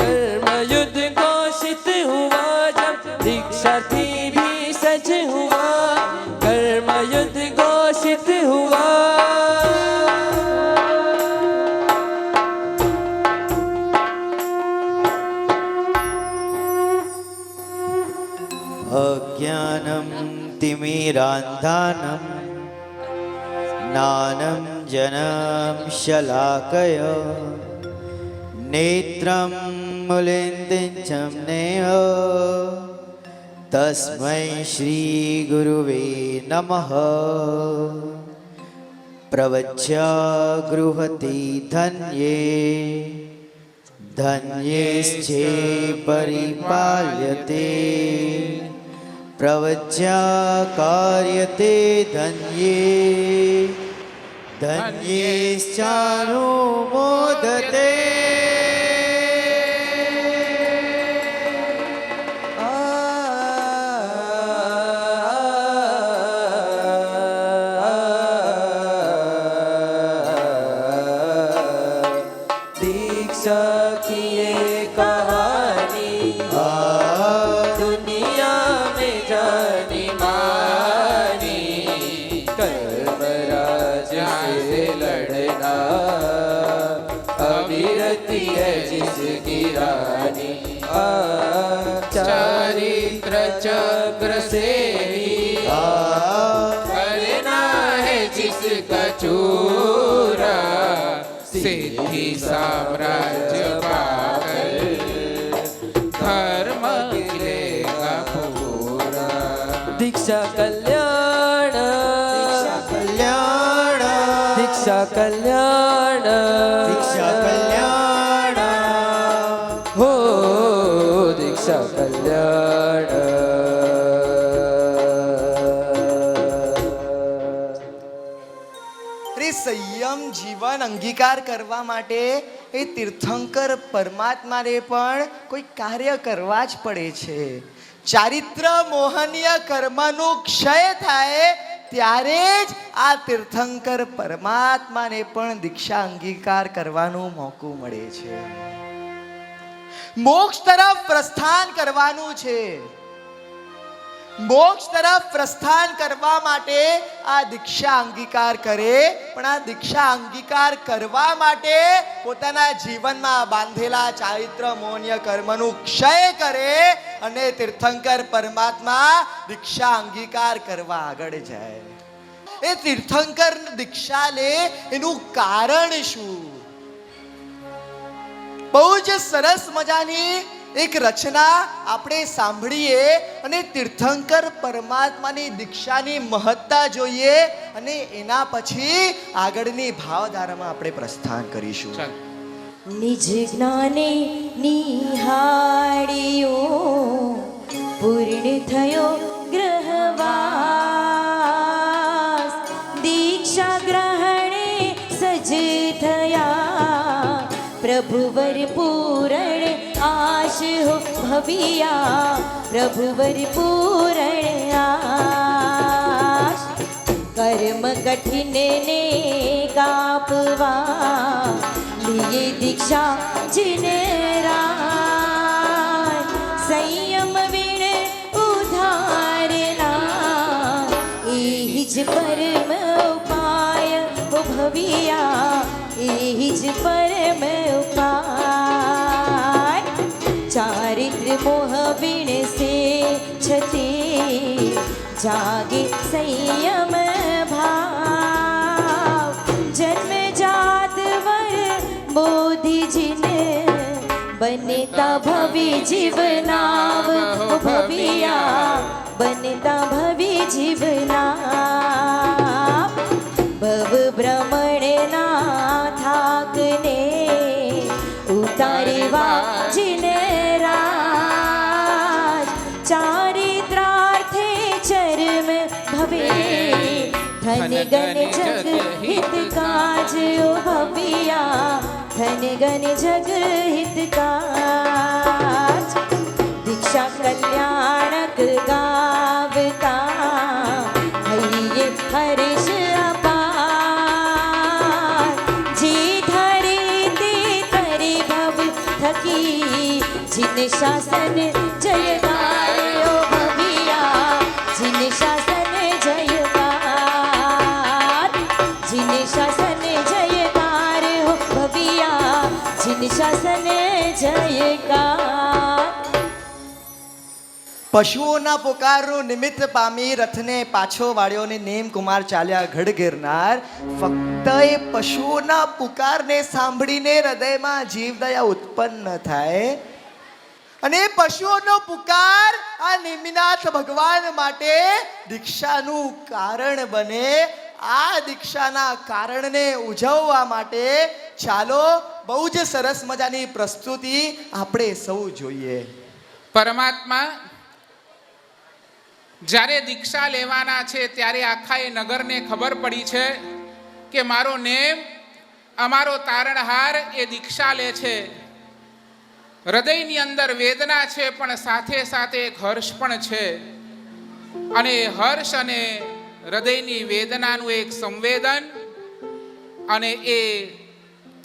कर्म युद्ध घोषित हुआ जब दीक्षार्थी भी सच हुआ, कर्म युद्ध घोषित हुआ. अज्ञानं तिमिरान्धानं ज्ञानं जनं शलाकय नेत्रं मुलिन्दिञ्चं नेह तस्मै श्रीगुरुवे नमः. प्रवच्या गृहति धन्ये धन्येश्चे परिपाल्यते, प्रवच्या कार्यते धन्ये धन्येश्चानुमोदते. दीक्षा की ये कहानी दुनिया में जानी मानी, कर्मराज से लड़ना अविरति है जिसकी रानी, चारित्र चक्र से ही करना है जिसका चूरा, सिद्धि साम्राज्य पाकर धर्म मिलेगा पूरा. दीक्षा कल्याण, कल्याण दीक्षा कल्याण, दीक्षा कल्याण हो दीक्षा कल्याण. અરે સંયમ જીવન અંગીકાર કરવા માટે એ તીર્થંકર પરમાત્માને પણ કોઈ કાર્ય કરવા જ પડે છે. ચારિત્ર મોહનીય કર્મનું ક્ષય થાય ત્યારે જ આ તીર્થંકર પરમાત્માને પણ દીક્ષા અંગીકાર કરવાનું મોકું મળે છે. મોક્ષ તરફ પ્રસ્થાન કરવાનું છે. મોક્ષ તરફ પ્રસ્થાન કરવા માટે આ દીક્ષા અંગીકાર કરે, પણ આ દીક્ષા અંગીકાર કરવા માટે પોતાના જીવનમાં બાંધેલા ચારિત્ર મૌન્ય કર્મનું ક્ષય કરે અને તીર્થંકર પરમાત્મા દીક્ષા અંગીકાર કરવા આગળ જાય. એ તીર્થંકર દીક્ષા લે એનું કારણ શું? બહુ જ સરસ મજાની એક રચના આપણે સાંભળીએ અને તીર્થંકર પરમાત્માની દીક્ષાની મહત્તા જોઈએ અને એના પછી આગળની ભાવધારામાં આપણે પ્રસ્થાન કરીશું. ચાલ. નિજ જ્ઞાને નિહાળ્યો પૂર્ણ થયો ગ્રહવાસ દીક્ષા ગ્રહણે સજ થયા પ્રભુવર પૂરણ આશ હો ભવિયા પ્રભુવર પૂરણ આશ કર્મ કઠિન ને કાપવા लिए दीक्षा जिने राय संयम विण उधारना एहि ज परम उपाय हो भविया एहि ज परम उपाय चारित्र मोह विण से छते जागे संयम भाव जन्म जात वर बोधि जिन बनेता भवि जीवनाव हो भविया बनेता भवि जीवनाव भव भ्रमण ना थाकने उतारवा जिन राज चारित्रार्थे चरम भवे धन गण जग हित काज ओ भविया धन गण जग हित काज दीक्षा कल्याणक गावता हइये हर्ष अपार जी धरे ते तरे भव थकी जिन शासन जयकार ओ भविया जिन शासन जयकार जिन शासन जयकार हो भविया जिन शासन जयकार. પશુઓના પુકારનું નિમિત્ત પામી રથને પાછો વાળ્યો ને નેમ કુમાર ચાલ્યા ગઢ ગિરનાર. ફક્ત એ પશુઓના પુકારને સાંભળીને હૃદયમાં જીવદયા ઉત્પન્ન થાય અને પશુઓનો પુકાર આ નિમિનાથ ભગવાન માટે દીક્ષાનું કારણ બને. આ દીક્ષાના કારણને ઉજવવા માટે ચાલો બહુ જ સરસ મજાની પ્રસ્તુતિ આપણે સૌ જોઈએ. પરમાત્મા જ્યારે દીક્ષા લેવાના છે ત્યારે આખા એ નગરને ખબર પડી છે કે મારો નેમ અમારો તારણહાર એ દીક્ષા લે છે. હૃદયની અંદર વેદના છે પણ સાથે સાથે એક હર્ષ પણ છે અને હર્ષ અને હૃદયની વેદનાનું એક સંવેદન અને એ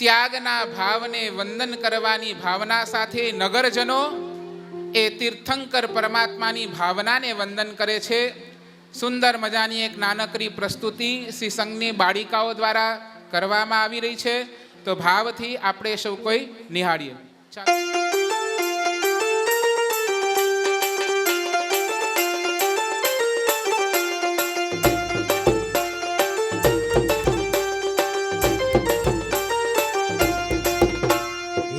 ત્યાગના ભાવને વંદન કરવાની ભાવના સાથે નગરજનો એ તીર્થંકર પરમાત્માની ભાવનાને વંદન કરે છે. સુંદર મજાની એક નાનકડી પ્રસ્તુતિ શ્રી સંઘની બાળિકાઓ દ્વારા કરવામાં આવી રહી છે. તો ભાવથી આપણે સૌ કોઈ નિહાળીએ. ચાલો.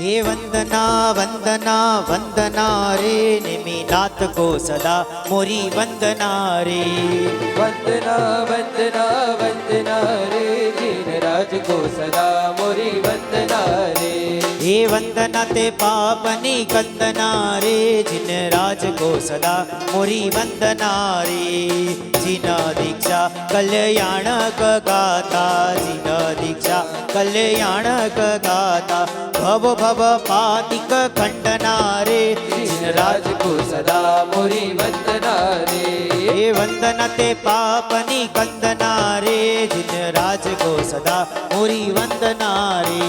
हे वंदना वंदना वंदना रे निमिनाथ को सदा मोरी वंदना रे वंदना वंदना वंदना रे जिन राज को सदा मोरी वंदना रे हे वंदना ते पापनी कंदना रे जिन राज को सदा मोरी वंदना रे जिन दीक्षा कल्याणक गाता जिन दीक्षा कल्याणक गाता भव भव पातिक खंडना रे जिन राज को सदा मोरी वंदना रे हे वंदना ते पापनी कंदना रे जिन राज को सदा मोरी वंदना रे.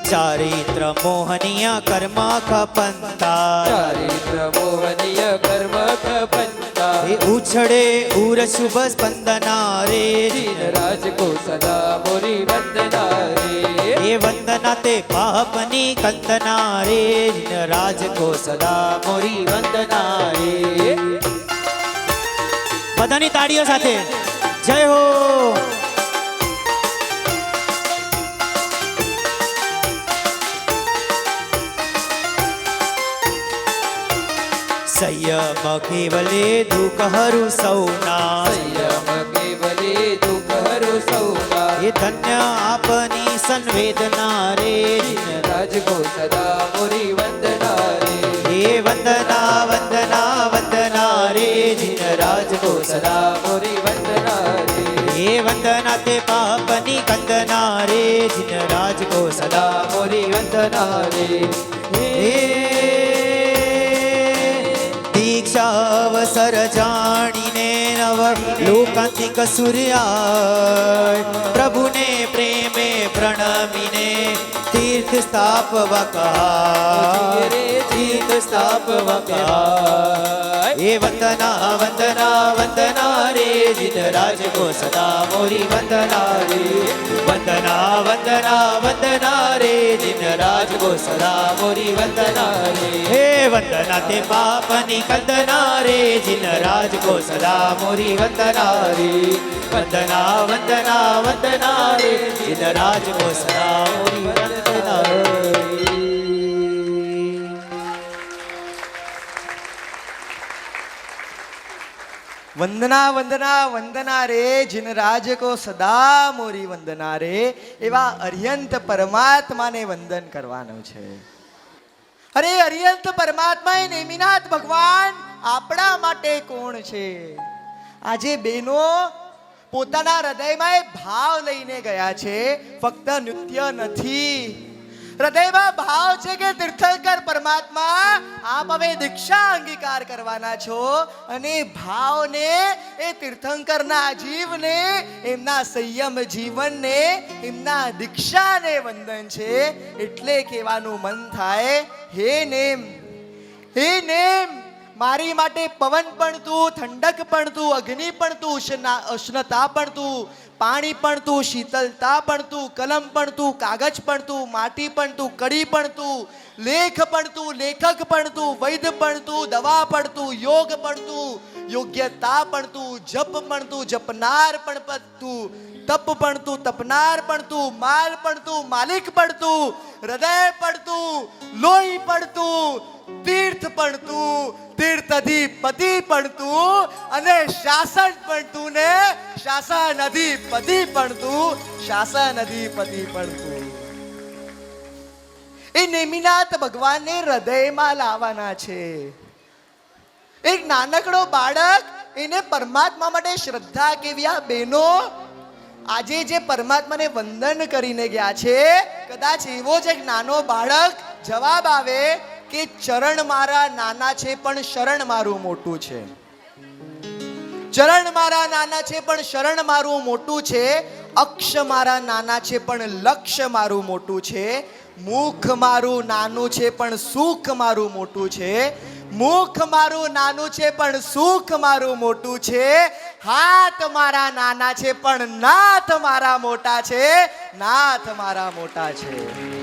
चारित्र मोहनीय कर्म खपंता चारित्र मोहनीय कर्म खपंता એ ઉછળે ઉર શુભ સ્પંદના રે दीन राज को सदा मोरी वंदना रे એ વંદના તે પાપની કંદના રે જીન રાજ કો સદા મોરી વંદના રે બધાની તાળીઓ સાથે જય હો સંયમ કેવલે દુઃખ હરુ સૌના संयम केवले दुख हरो सौना એ ધન્ય આપની સંવેદના રે दीन राज को सदा मोरी वंदना रे હે વંદના વંદના વંદના રે જીન રાજ કો સદા मोरी वंदना रे હે વંદના તે પાપની કંદના રે જીન રાજ કો સદા મોરી વંદના રે હે દીક્ષા અવસર જાણીને નવ લોકાંતિક સૂર્યાય પ્રભુને પ્રેમે પ્રણમીને તીર્થ સ્થાપવા કહાય रे जीत स्थापवा कहाय હે વંદના વંદના વંદના રે જીન રાજ કો સદા મોરી વંદના રે વંદના વંદના વંદના રે જીન રાજ કો સદા મોરી વંદના રે હે વંદના તે પાપની કંદના રે જીન રાજ કો સદા મોરી વંદના રે વંદના વંદના વંદના રે જીન રાજ કો સદા મોરી વંદના રે વંદના વંદના વંદના રે જીન રાજ કો સદા મોરી વંદના રે એવા અર્યંત પરમાત્માને વંદન કરવાનું છે. અરે અર્યંત પરમાત્મા એ નેમિનાથ ભગવાન આપણા માટે કોણ છે? આજે બેનો પોતાના હૃદયમાં એ ભાવ લઈને ગયા છે, ફક્ત નૃત્ય નથી. હૃદયમાં ભાવ છે કે તીર્થંકર પરમાત્મા આપ હવે દીક્ષા અંગીકાર કરવાના છો અને ભાવને એ તીર્થંકરના જીવને એમના સંયમ જીવનને એમના દીક્ષાને વંદન છે. એટલે કહેવાનું મન થાય, હે નેમ, હે નેમ, મારી માટે પવન પણ તું, ઠંડક પણ તું, અગ્નિ પણ તું, ઉષ્ણતા પણ તું, પાણી પણ તું, શીતલતા પણ તું, કલમ પણ તું, કાગજ પણ તું, માટી પણ તું, કડી પણ તું, લેખ પણ તું, લેખક પણ તું, વૈદ્ય પણ તું, દવા પણ તું, યોગ પણ તું, યોગ્યતા પણ તું, જપ પણ તું, જપનાર પણ તું, તપ પણ તું, તપનાર પણ તું, માલ પણ તું, માલિક પણ તું, હૃદય પણ તું, લોહી પણ તું, તીર્થ પણ તું, તીર્થાધિપતિ પણ તું અને શાસન પણ તું ને શાસન અધિપતિ પણ તું, શાસન અધિપતિ પણ તું. એ નેમિનાથ ભગવાનને હૃદયમાં લાવવાના છે. એક નાનકડો બાળક એને પરમાત્મા માટે શ્રદ્ધા કેવી. આ બહેનો આજે જે પરમાત્માને વંદન કરીને ગયા છે, કદાચ એવો જ એક નાનો બાળક જવાબ આવે કે ચરણ મારા નાના છે પણ શરણ મારું મોટું છે. ચરણ મારા નાના છે પણ શરણ મારું મોટું છે. અક્ષ મારા નાના છે પણ લક્ષ્ય મારું મોટું છે. મુખ મારું નાનું છે પણ સુખ મારું મોટું છે. મુખ મારું નાનું છે પણ સુખ મારું મોટું છે. હાથ મારા નાના છે પણ નાથ મારા મોટા છે. નાથ મારા મોટા છે.